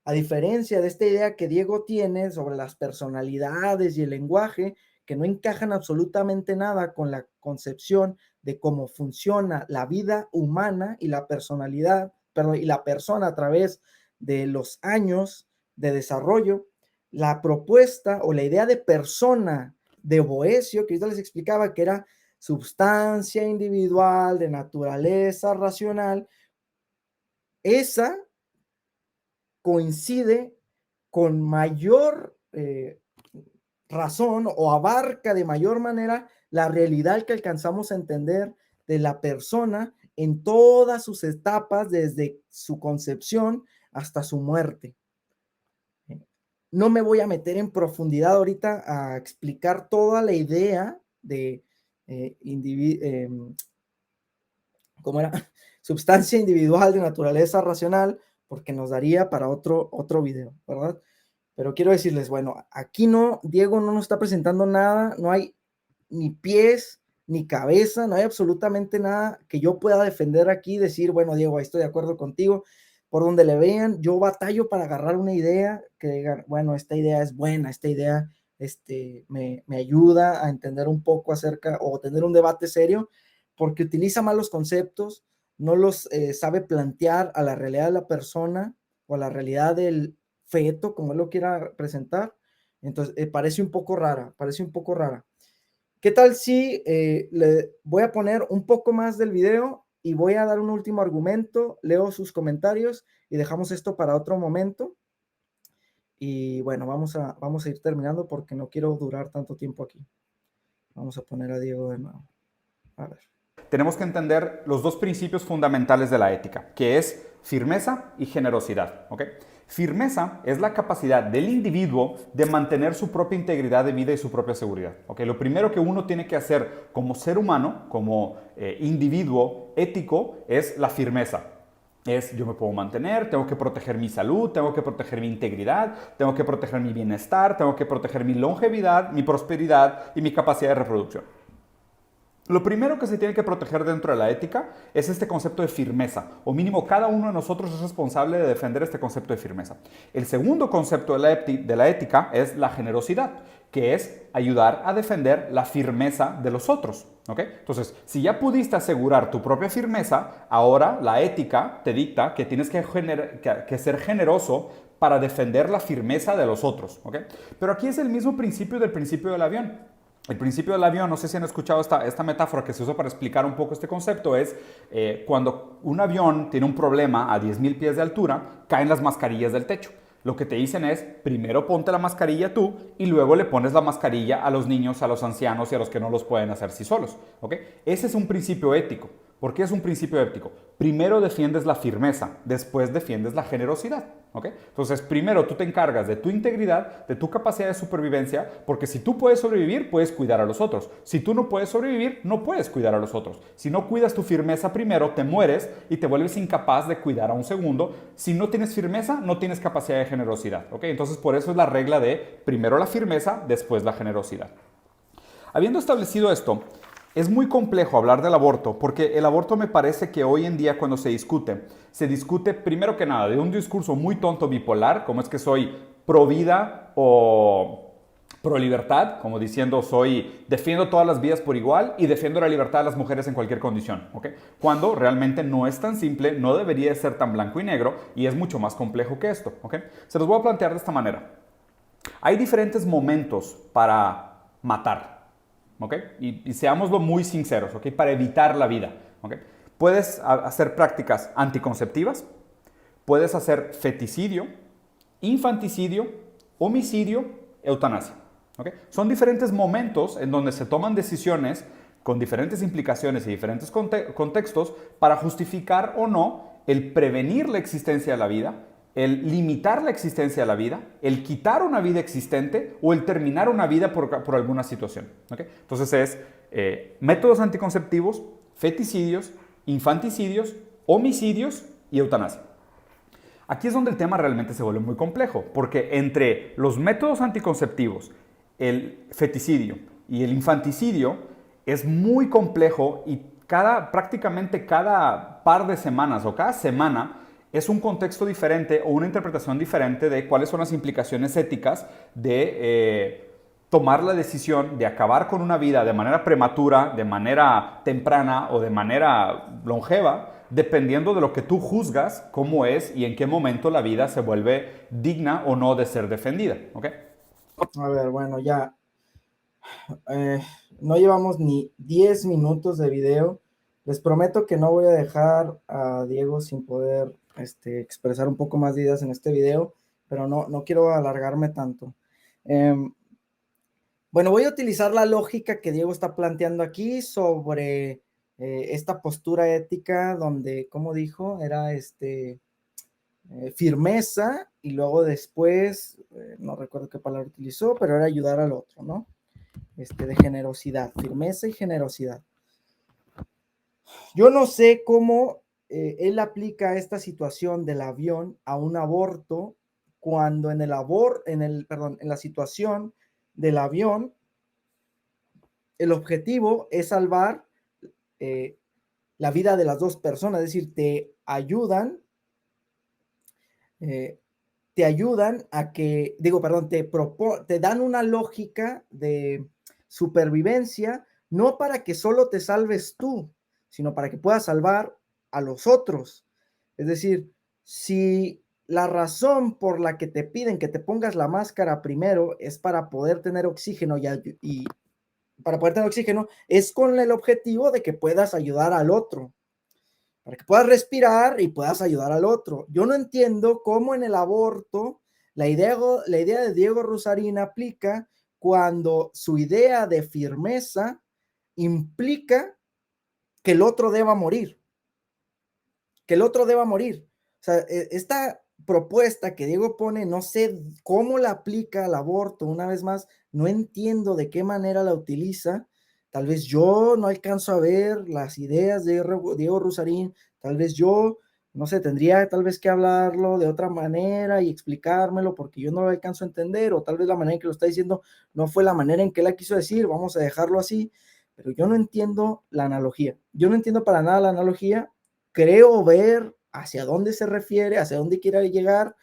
a diferencia de esta idea que Diego tiene sobre las personalidades y el lenguaje, que no encajan absolutamente nada con la concepción de cómo funciona la vida humana y la personalidad, perdón, y la persona a través de los años de desarrollo, la propuesta o la idea de persona de Boecio, que yo les explicaba que era substancia individual de naturaleza racional, esa coincide con mayor razón o abarca de mayor manera la realidad que alcanzamos a entender de la persona en todas sus etapas, desde su concepción hasta su muerte. No me voy a meter en profundidad ahorita a explicar toda la idea de ¿cómo era? Substancia individual de naturaleza racional, porque nos daría para otro video, ¿verdad? Pero quiero decirles, bueno, aquí no, Diego no nos está presentando nada, no hay ni pies, ni cabeza, no hay absolutamente nada que yo pueda defender aquí, decir, bueno, Diego, estoy de acuerdo contigo, por donde le vean, yo batallo para agarrar una idea, que digan, bueno, esta idea es buena, esta idea me ayuda a entender un poco acerca, o tener un debate serio, porque utiliza malos conceptos, no los sabe plantear a la realidad de la persona, o a la realidad del feto, como él lo quiera presentar. Entonces, parece un poco rara. ¿Qué tal si le voy a poner un poco más del video y voy a dar un último argumento, leo sus comentarios y dejamos esto para otro momento? Y bueno, vamos a ir terminando porque no quiero durar tanto tiempo aquí. Vamos a poner a Diego de nuevo. A ver. Tenemos que entender los dos principios fundamentales de la ética, que es firmeza y generosidad. ¿Okay? Firmeza es la capacidad del individuo de mantener su propia integridad de vida y su propia seguridad. ¿Okay? Lo primero que uno tiene que hacer como ser humano, como individuo ético, es la firmeza. Yo me puedo mantener, tengo que proteger mi salud, tengo que proteger mi integridad, tengo que proteger mi bienestar, tengo que proteger mi longevidad, mi prosperidad y mi capacidad de reproducción. Lo primero que se tiene que proteger dentro de la ética es este concepto de firmeza, o mínimo cada uno de nosotros es responsable de defender este concepto de firmeza. El segundo concepto de la ética es la generosidad, que es ayudar a defender la firmeza de los otros. ¿Okay? Entonces, si ya pudiste asegurar tu propia firmeza, ahora la ética te dicta que tienes que ser generoso para defender la firmeza de los otros. ¿Okay? Pero aquí es el mismo principio del avión. El principio del avión, no sé si han escuchado esta metáfora que se usa para explicar un poco este concepto, es cuando un avión tiene un problema a 10,000 pies de altura, caen las mascarillas del techo. Lo que te dicen es, primero ponte la mascarilla tú y luego le pones la mascarilla a los niños, a los ancianos y a los que no los pueden hacer sí solos. ¿Okay? Ese es un principio ético. ¿Por qué es un principio ético? Primero defiendes la firmeza, después defiendes la generosidad. ¿Okay? Entonces, primero tú te encargas de tu integridad, de tu capacidad de supervivencia, porque si tú puedes sobrevivir, puedes cuidar a los otros. Si tú no puedes sobrevivir, no puedes cuidar a los otros. Si no cuidas tu firmeza primero, te mueres y te vuelves incapaz de cuidar a un segundo. Si no tienes firmeza, no tienes capacidad de generosidad. ¿Okay? Entonces, por eso es la regla de primero la firmeza, después la generosidad. Habiendo establecido esto, es muy complejo hablar del aborto porque el aborto me parece que hoy en día cuando se discute primero que nada de un discurso muy tonto bipolar, como es que soy pro vida o pro libertad, como diciendo defiendo todas las vidas por igual y defiendo la libertad de las mujeres en cualquier condición, ¿okay? Cuando realmente no es tan simple, no debería de ser tan blanco y negro y es mucho más complejo que esto, ¿okay? Se los voy a plantear de esta manera. Hay diferentes momentos para matar. ¿Okay? Y seámoslo muy sinceros, ¿okay? Para evitar la vida. ¿Okay? Puedes hacer prácticas anticonceptivas, puedes hacer feticidio, infanticidio, homicidio, eutanasia. ¿Okay? Son diferentes momentos en donde se toman decisiones con diferentes implicaciones y diferentes contextos para justificar o no el prevenir la existencia de la vida, el limitar la existencia de la vida, el quitar una vida existente o el terminar una vida por alguna situación. ¿Okay? Entonces es métodos anticonceptivos, feticidios, infanticidios, homicidios y eutanasia. Aquí es donde el tema realmente se vuelve muy complejo, porque entre los métodos anticonceptivos, el feticidio y el infanticidio es muy complejo y prácticamente cada par de semanas o cada semana es un contexto diferente o una interpretación diferente de cuáles son las implicaciones éticas de tomar la decisión de acabar con una vida de manera prematura, de manera temprana o de manera longeva, dependiendo de lo que tú juzgas cómo es y en qué momento la vida se vuelve digna o no de ser defendida. ¿Okay? A ver, bueno, ya no llevamos ni 10 minutos de video. Les prometo que no voy a dejar a Diego sin poder expresar un poco más de ideas en este video, pero no quiero alargarme tanto. Bueno, voy a utilizar la lógica que Diego está planteando aquí sobre esta postura ética donde, como dijo, era firmeza y luego después, no recuerdo qué palabra utilizó, pero era ayudar al otro, ¿no? De generosidad, firmeza y generosidad. Yo no sé cómo él aplica esta situación del avión a un aborto cuando en la situación del avión, el objetivo es salvar la vida de las dos personas, es decir, te ayudan a que, te dan una lógica de supervivencia, no para que solo te salves tú, sino para que puedas salvar a los otros. Es decir, si la razón por la que te piden que te pongas la máscara primero es para poder tener oxígeno y para poder tener oxígeno, es con el objetivo de que puedas ayudar al otro, para que puedas respirar y puedas ayudar al otro. Yo no entiendo cómo en el aborto la idea de Diego Rusarín aplica cuando su idea de firmeza implica que el otro deba morir. Que el otro deba morir. O sea, esta propuesta que Diego pone, no sé cómo la aplica al aborto, una vez más, no entiendo de qué manera la utiliza. Tal vez yo no alcanzo a ver las ideas de Diego Rusarín, tal vez yo, no sé, tendría tal vez que hablarlo de otra manera y explicármelo porque yo no lo alcanzo a entender, o tal vez la manera en que lo está diciendo no fue la manera en que la quiso decir, vamos a dejarlo así, pero yo no entiendo la analogía. Yo no entiendo para nada la analogía. Creo ver hacia dónde se refiere, hacia dónde quiere llegar,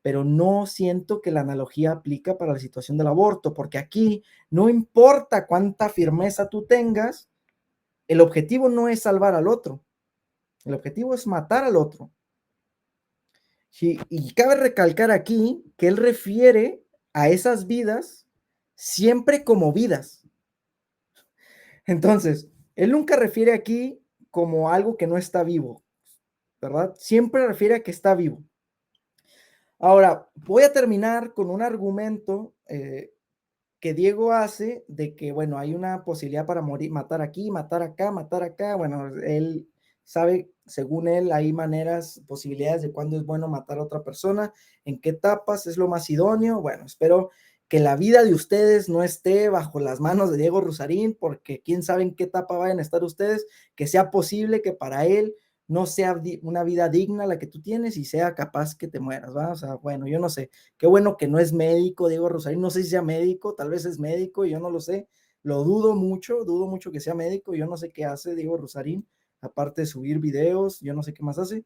pero no siento que la analogía aplica para la situación del aborto, porque aquí no importa cuánta firmeza tú tengas, el objetivo no es salvar al otro, el objetivo es matar al otro. Y cabe recalcar aquí que él refiere a esas vidas siempre como vidas. Entonces, él nunca refiere aquí como algo que no está vivo, ¿verdad? Siempre refiere a que está vivo. Ahora, voy a terminar con un argumento que Diego hace de que, bueno, hay una posibilidad para morir, matar aquí, matar acá, matar acá. Bueno, él sabe, según él, hay maneras, posibilidades de cuándo es bueno matar a otra persona, en qué etapas es lo más idóneo. Bueno, espero que la vida de ustedes no esté bajo las manos de Diego Rusarín, porque quién sabe en qué etapa vayan a estar ustedes, que sea posible que para él no sea una vida digna la que tú tienes y sea capaz que te mueras, ¿va? O sea, bueno, yo no sé. Qué bueno que no es médico, Diego Rusarín, no sé si sea médico, tal vez es médico, yo no lo sé, lo dudo mucho que sea médico, yo no sé qué hace Diego Rusarín, aparte de subir videos, yo no sé qué más hace,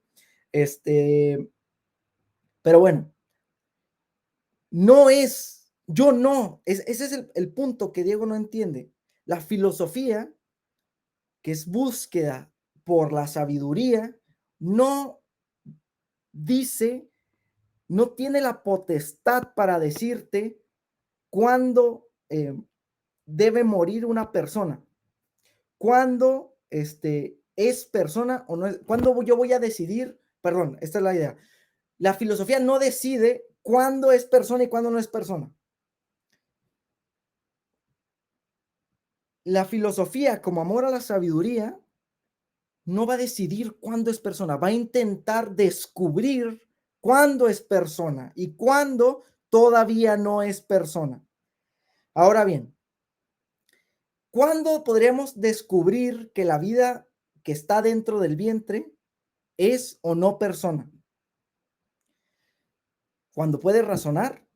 pero bueno, no es, yo no, ese es el punto que Diego no entiende. La filosofía, que es búsqueda por la sabiduría, no dice, no tiene la potestad para decirte cuándo debe morir una persona, cuándo es persona o no es, cuándo yo voy a decidir, perdón, esta es la idea. La filosofía no decide cuándo es persona y cuándo no es persona. La filosofía, como amor a la sabiduría, no va a decidir cuándo es persona, va a intentar descubrir cuándo es persona y cuándo todavía no es persona. Ahora bien, ¿cuándo podríamos descubrir que la vida que está dentro del vientre es o no persona? Cuando puede razonar,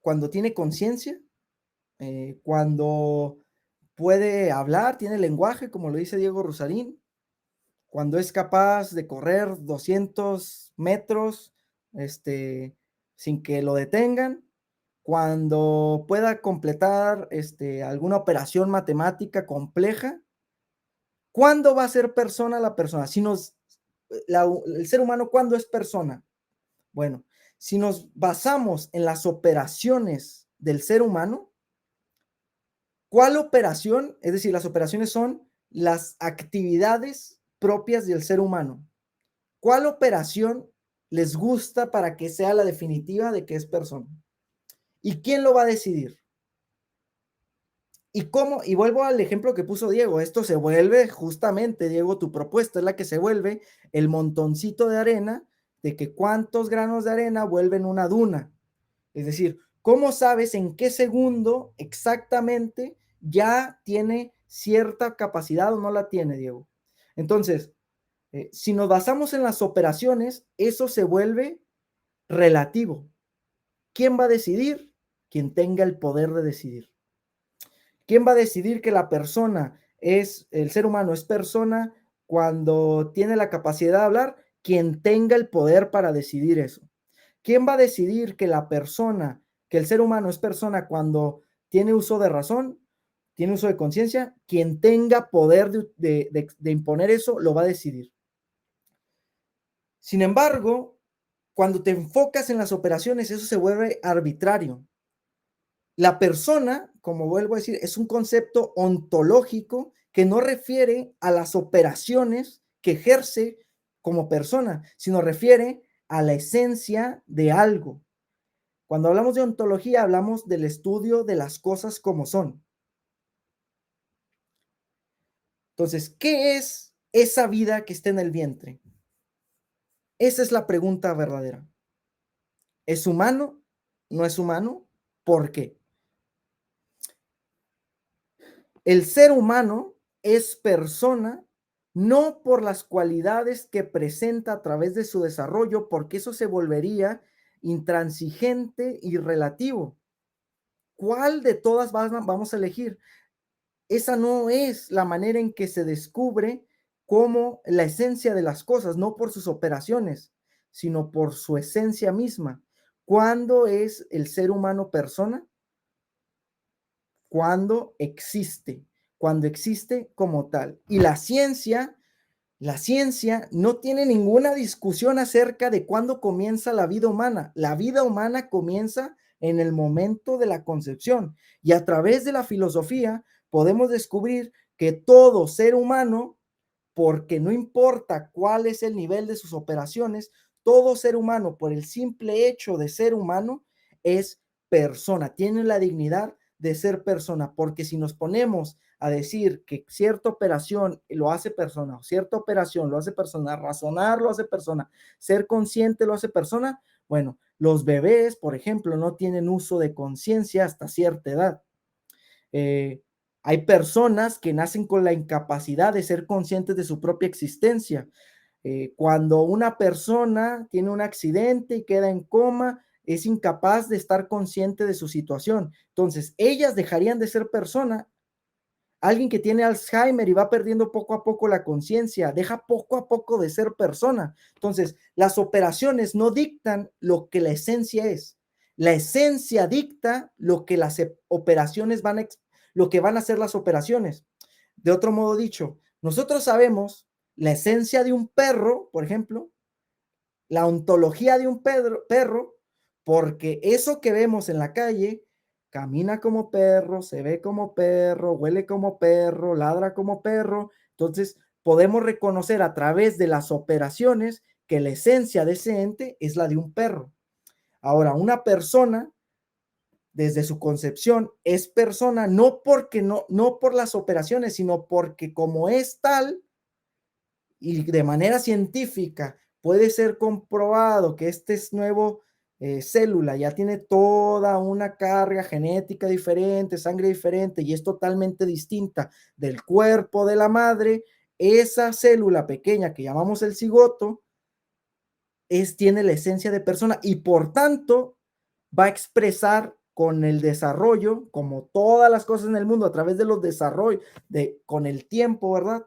cuando tiene conciencia, cuando puede hablar, tiene lenguaje, como lo dice Diego Rusarín, cuando es capaz de correr 200 metros sin que lo detengan, cuando pueda completar alguna operación matemática compleja. ¿Cuándo va a ser persona la persona? El ser humano, ¿cuándo es persona? Bueno, si nos basamos en las operaciones del ser humano, ¿cuál operación? Es decir, las operaciones son las actividades propias del ser humano. ¿Cuál operación les gusta para que sea la definitiva de que es persona? ¿Y quién lo va a decidir? ¿Y cómo? Y vuelvo al ejemplo que puso Diego. Esto se vuelve justamente, Diego, tu propuesta es la que se vuelve el montoncito de arena de que cuántos granos de arena vuelven una duna. Es decir, ¿cómo sabes en qué segundo exactamente ya tiene cierta capacidad o no la tiene, Diego? Entonces, si nos basamos en las operaciones, eso se vuelve relativo. ¿Quién va a decidir? Quien tenga el poder de decidir. ¿Quién va a decidir que la persona el ser humano es persona cuando tiene la capacidad de hablar? Quien tenga el poder para decidir eso. ¿Quién va a decidir que que el ser humano es persona cuando tiene uso de razón, tiene uso de conciencia? Quien tenga poder de imponer eso, lo va a decidir. Sin embargo, cuando te enfocas en las operaciones, eso se vuelve arbitrario. La persona, como vuelvo a decir, es un concepto ontológico que no refiere a las operaciones que ejerce como persona, sino refiere a la esencia de algo. Cuando hablamos de ontología, hablamos del estudio de las cosas como son. Entonces, ¿qué es esa vida que está en el vientre? Esa es la pregunta verdadera. ¿Es humano? ¿No es humano? ¿Por qué? El ser humano es persona no por las cualidades que presenta a través de su desarrollo, porque eso se volvería intransigente y relativo. ¿Cuál de todas vamos a elegir? Esa no es la manera en que se descubre como la esencia de las cosas, no por sus operaciones, sino por su esencia misma. ¿Cuándo es el ser humano persona? Cuando existe como tal. Y la ciencia no tiene ninguna discusión acerca de cuándo comienza la vida humana. La vida humana comienza en el momento de la concepción y a través de la filosofía podemos descubrir que todo ser humano, porque no importa cuál es el nivel de sus operaciones, todo ser humano, por el simple hecho de ser humano, es persona, tiene la dignidad de ser persona, porque si nos ponemos a decir que cierta operación lo hace persona, o cierta operación lo hace persona, razonar lo hace persona, ser consciente lo hace persona, bueno, los bebés, por ejemplo, no tienen uso de conciencia hasta cierta edad. Hay personas que nacen con la incapacidad de ser conscientes de su propia existencia. Cuando una persona tiene un accidente y queda en coma, es incapaz de estar consciente de su situación. Entonces, ellas dejarían de ser persona. Alguien que tiene Alzheimer y va perdiendo poco a poco la conciencia, deja poco a poco de ser persona. Entonces, las operaciones no dictan lo que la esencia es. La esencia dicta lo que las operaciones lo que van a hacer las operaciones. De otro modo dicho, nosotros sabemos la esencia de un perro, por ejemplo, la ontología de un perro, porque eso que vemos en la calle, camina como perro, se ve como perro, huele como perro, ladra como perro. Entonces, podemos reconocer a través de las operaciones que la esencia de ese ente es la de un perro. Ahora, una persona, desde su concepción, es persona no porque no por las operaciones, sino porque como es tal, y de manera científica puede ser comprobado que este es nuevo célula ya tiene toda una carga genética diferente, sangre diferente y es totalmente distinta del cuerpo de la madre, esa célula pequeña que llamamos el cigoto tiene la esencia de persona y por tanto va a expresar con el desarrollo, como todas las cosas en el mundo, a través de los desarrollos, con el tiempo, ¿verdad?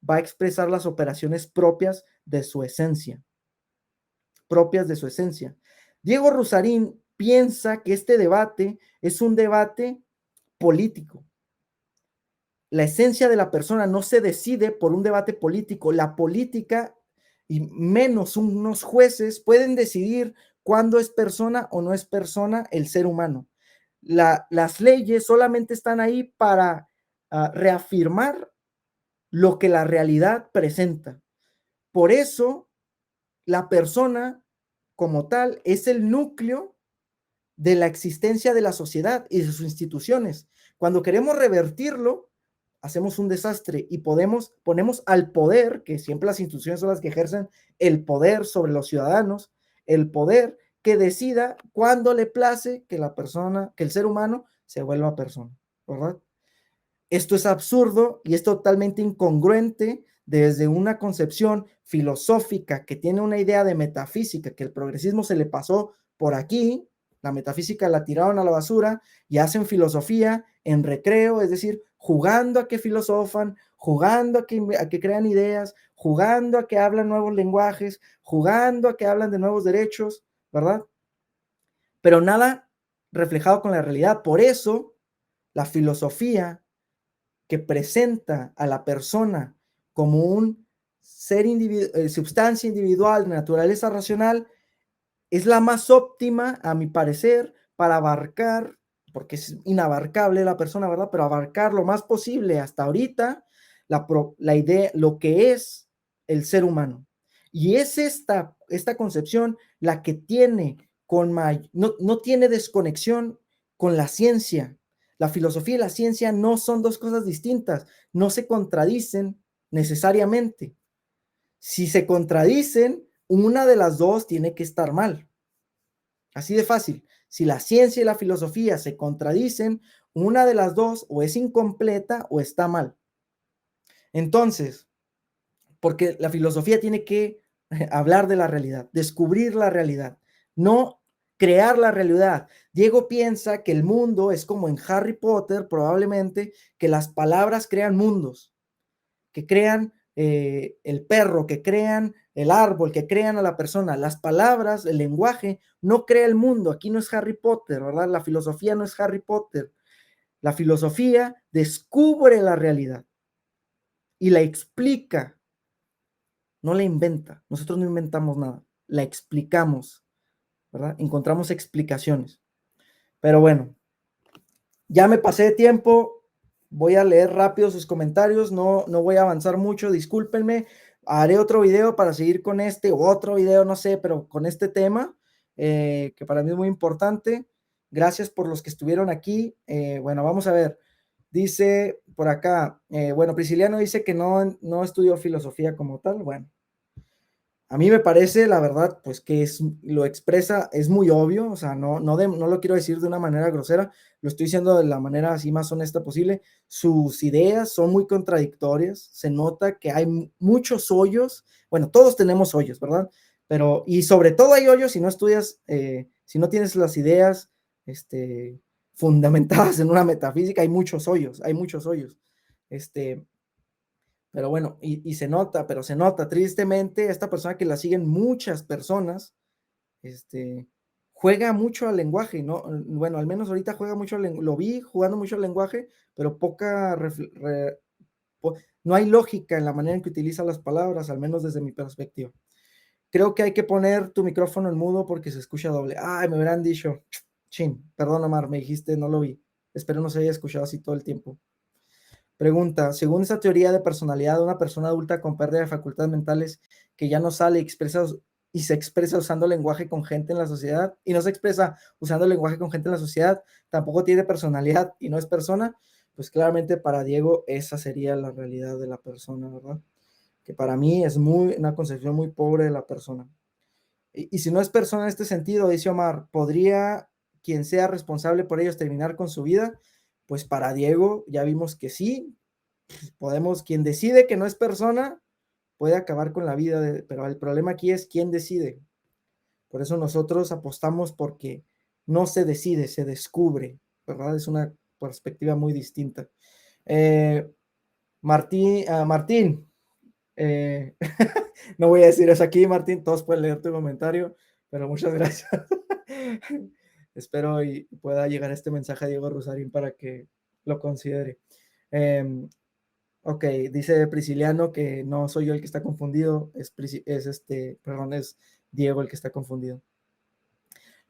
Va a expresar las operaciones propias de su esencia, propias de su esencia. Diego Rusarín piensa que este debate es un debate político. La esencia de la persona no se decide por un debate político. La política y menos unos jueces pueden decidir cuándo es persona o no es persona el ser humano. Las leyes solamente están ahí para reafirmar lo que la realidad presenta. Por eso, la persona como tal es el núcleo de la existencia de la sociedad y de sus instituciones. Cuando queremos revertirlo, hacemos un desastre y ponemos al poder, que siempre las instituciones son las que ejercen el poder sobre los ciudadanos, el poder que decida cuándo le place que la persona, que el ser humano se vuelva persona, ¿verdad? Esto es absurdo y es totalmente incongruente desde una concepción filosófica que tiene una idea de metafísica, que el progresismo se le pasó por aquí, la metafísica la tiraron a la basura y hacen filosofía en recreo, es decir, jugando a que filosofan, jugando a que crean ideas, jugando a que hablan nuevos lenguajes, jugando a que hablan de nuevos derechos, ¿verdad? Pero nada reflejado con la realidad. Por eso, la filosofía que presenta a la persona como un ser sustancia individual de naturaleza racional es la más óptima, a mi parecer, para abarcar, porque es inabarcable la persona, ¿verdad? Pero abarcar lo más posible hasta ahorita la idea, lo que es el ser humano. Y es esta concepción la que tiene no tiene desconexión con la ciencia. La filosofía y la ciencia no son dos cosas distintas, no se contradicen necesariamente. Si se contradicen, una de las dos tiene que estar mal. Así de fácil. Si la ciencia y la filosofía se contradicen, una de las dos o es incompleta o está mal. Entonces, porque la filosofía tiene que hablar de la realidad, descubrir la realidad, no crear la realidad. Diego piensa que el mundo es como en Harry Potter, probablemente, que las palabras crean mundos, que crean el perro, que crean el árbol, que crean a la persona. Las palabras, el lenguaje, no crea el mundo. Aquí no es Harry Potter, ¿verdad? La filosofía no es Harry Potter. La filosofía descubre la realidad y la explica, no la inventa. Nosotros no inventamos nada, la explicamos, ¿verdad? Encontramos explicaciones. Pero bueno, ya me pasé de tiempo. voy a leer rápido sus comentarios, no voy a avanzar mucho, discúlpenme. Haré otro video para seguir con otro video, no sé, pero con este tema, que para mí es muy importante. Gracias por los que estuvieron aquí. Bueno, vamos a ver. Dice por acá, bueno, Prisciliano dice que no estudió filosofía como tal. Bueno, a mí me parece, la verdad, pues que lo expresa, es muy obvio, o sea, no lo quiero decir de una manera grosera, lo estoy diciendo de la manera así más honesta posible. Sus ideas son muy contradictorias, se nota que hay muchos hoyos, bueno, todos tenemos hoyos, ¿verdad? Pero, y sobre todo hay hoyos si no estudias, si no tienes las ideas, fundamentadas en una metafísica, hay muchos hoyos, pero bueno, y se nota, tristemente, esta persona que la siguen muchas personas, juega mucho al lenguaje, ¿no? Bueno, al menos ahorita juega mucho lo vi jugando mucho al lenguaje, pero no hay lógica en la manera en que utiliza las palabras, al menos desde mi perspectiva. Creo que hay que poner tu micrófono en mudo porque se escucha doble. Ay, me hubieran dicho, chin, perdón, Omar, me dijiste, no lo vi. Espero no se haya escuchado así todo el tiempo. Pregunta, según esa teoría de personalidad de una persona adulta con pérdida de facultades mentales que ya no sale y se expresa usando lenguaje con gente en la sociedad y no se expresa usando lenguaje con gente en la sociedad, tampoco tiene personalidad y no es persona, pues claramente para Diego esa sería la realidad de la persona, ¿verdad? Que para mí es una concepción muy pobre de la persona. Y si no es persona en este sentido, dice Omar, ¿podría quien sea responsable por ellos terminar con su vida? Pues para Diego ya vimos que sí, quien decide que no es persona, puede acabar con la vida, pero el problema aquí es quién decide. Por eso nosotros apostamos porque no se decide, se descubre, ¿verdad? Es una perspectiva muy distinta. Martín, no voy a decir eso aquí, Martín, todos pueden leer tu comentario, pero muchas gracias. Espero y pueda llegar este mensaje a Diego Rosarín para que lo considere. Ok, dice Prisciliano que no soy yo el que está confundido, es Diego el que está confundido.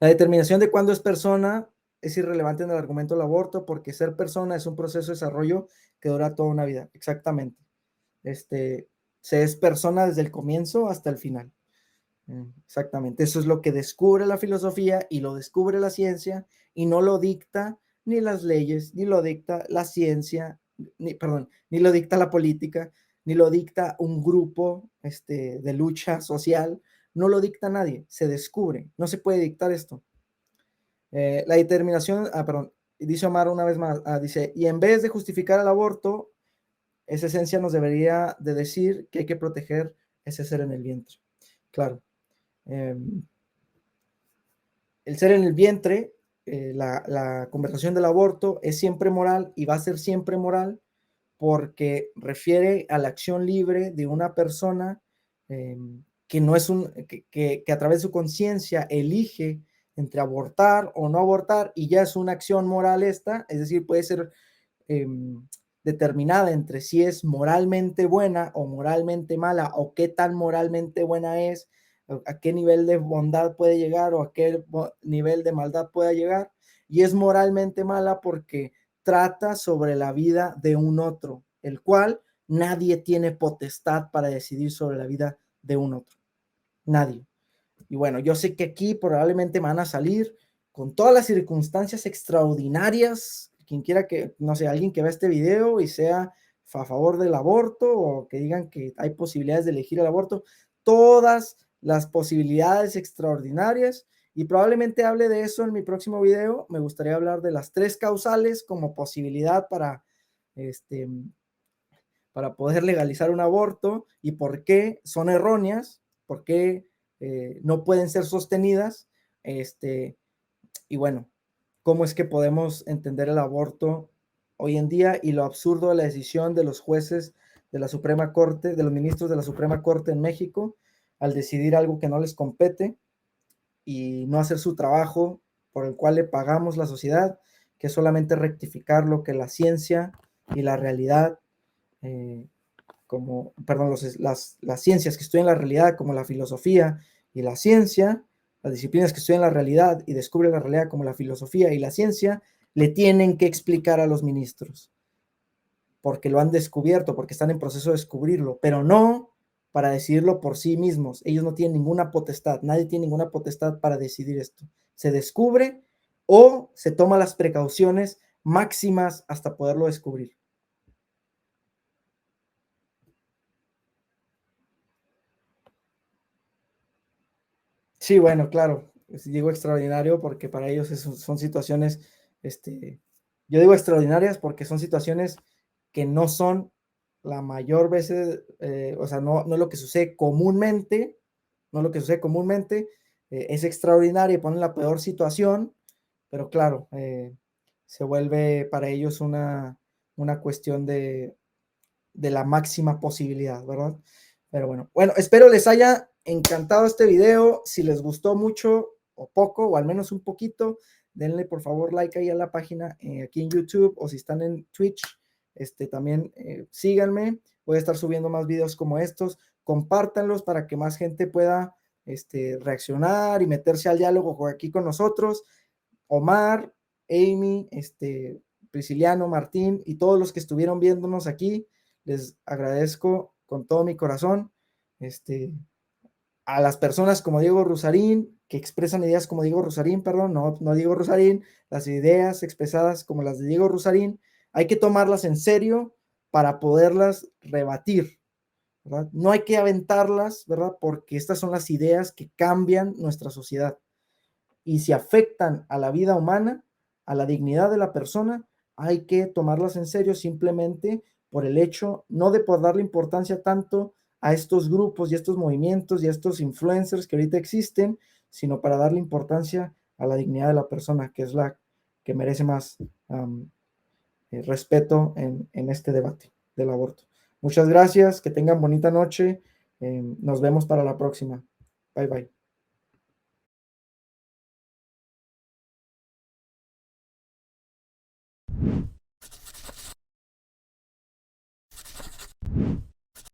La determinación de cuándo es persona es irrelevante en el argumento del aborto porque ser persona es un proceso de desarrollo que dura toda una vida. Exactamente. Se es persona desde el comienzo hasta el final. Exactamente. Eso es lo que descubre la filosofía y lo descubre la ciencia y no lo dicta ni las leyes, ni lo dicta la ciencia, ni lo dicta la política, ni lo dicta un grupo de lucha social, no lo dicta nadie, se descubre, no se puede dictar esto. La determinación, dice Omar una vez más, dice, y en vez de justificar el aborto, esa esencia nos debería de decir que hay que proteger ese ser en el vientre. Claro. El ser en el vientre, la conversación del aborto es siempre moral y va a ser siempre moral porque refiere a la acción libre de una persona que no es que a través de su conciencia elige entre abortar o no abortar y ya es una acción moral esta, es decir, puede ser determinada entre si es moralmente buena o moralmente mala o qué tan moralmente buena es, a qué nivel de bondad puede llegar o a qué nivel de maldad pueda llegar, y es moralmente mala porque trata sobre la vida de un otro, el cual nadie tiene potestad para decidir sobre la vida de un otro. Nadie. Y bueno, yo sé que aquí probablemente van a salir con todas las circunstancias extraordinarias, quien quiera que, no sé, alguien que vea este video y sea a favor del aborto o que digan que hay posibilidades de elegir el aborto, todas las posibilidades extraordinarias, y probablemente hable de eso en mi próximo video. Me gustaría hablar de las 3 causales como posibilidad para poder legalizar un aborto y por qué son erróneas, por qué no pueden ser sostenidas, y bueno, cómo es que podemos entender el aborto hoy en día y lo absurdo de la decisión de los jueces de la Suprema Corte, de los ministros de la Suprema Corte en México, al decidir algo que no les compete y no hacer su trabajo por el cual le pagamos la sociedad, que es solamente rectificar lo que la ciencia y la realidad las ciencias que estudian la realidad, como la filosofía y la ciencia, las disciplinas que estudian la realidad y descubren la realidad, como la filosofía y la ciencia, le tienen que explicar a los ministros. porque lo han descubierto, porque están en proceso de descubrirlo, pero no para decidirlo por sí mismos. Ellos no tienen ninguna potestad, nadie tiene ninguna potestad para decidir esto. Se descubre o se toma las precauciones máximas hasta poderlo descubrir. Sí, bueno, claro, digo extraordinario porque para ellos son situaciones, yo digo extraordinarias porque son situaciones que no son la mayor veces, o sea, no es lo que sucede comúnmente, no es lo que sucede comúnmente, es extraordinario y ponen la peor situación, pero claro, se vuelve para ellos una cuestión de la máxima posibilidad, ¿verdad? Pero bueno, espero les haya encantado este video. Si les gustó mucho o poco, o al menos un poquito, denle por favor like ahí a la página aquí en YouTube, o si están en Twitch, también síganme. Voy a estar subiendo más videos como estos. Compártanlos para que más gente pueda reaccionar y meterse al diálogo aquí con nosotros. Omar, Amy, Prisciliano, Martín y todos los que estuvieron viéndonos aquí, les agradezco con todo mi corazón. A las personas como Diego Rusarín, que expresan ideas como Diego Rusarín, perdón, no Diego Rusarín, las ideas expresadas como las de Diego Rusarín, hay que tomarlas en serio para poderlas rebatir, ¿verdad? No hay que aventarlas, ¿verdad? Porque estas son las ideas que cambian nuestra sociedad. Y si afectan a la vida humana, a la dignidad de la persona, hay que tomarlas en serio simplemente por el hecho, no de por darle importancia tanto a estos grupos y estos movimientos y a estos influencers que ahorita existen, sino para darle importancia a la dignidad de la persona, que es la que merece más respeto en este debate del aborto. Muchas gracias, que tengan bonita noche, nos vemos para la próxima. Bye bye.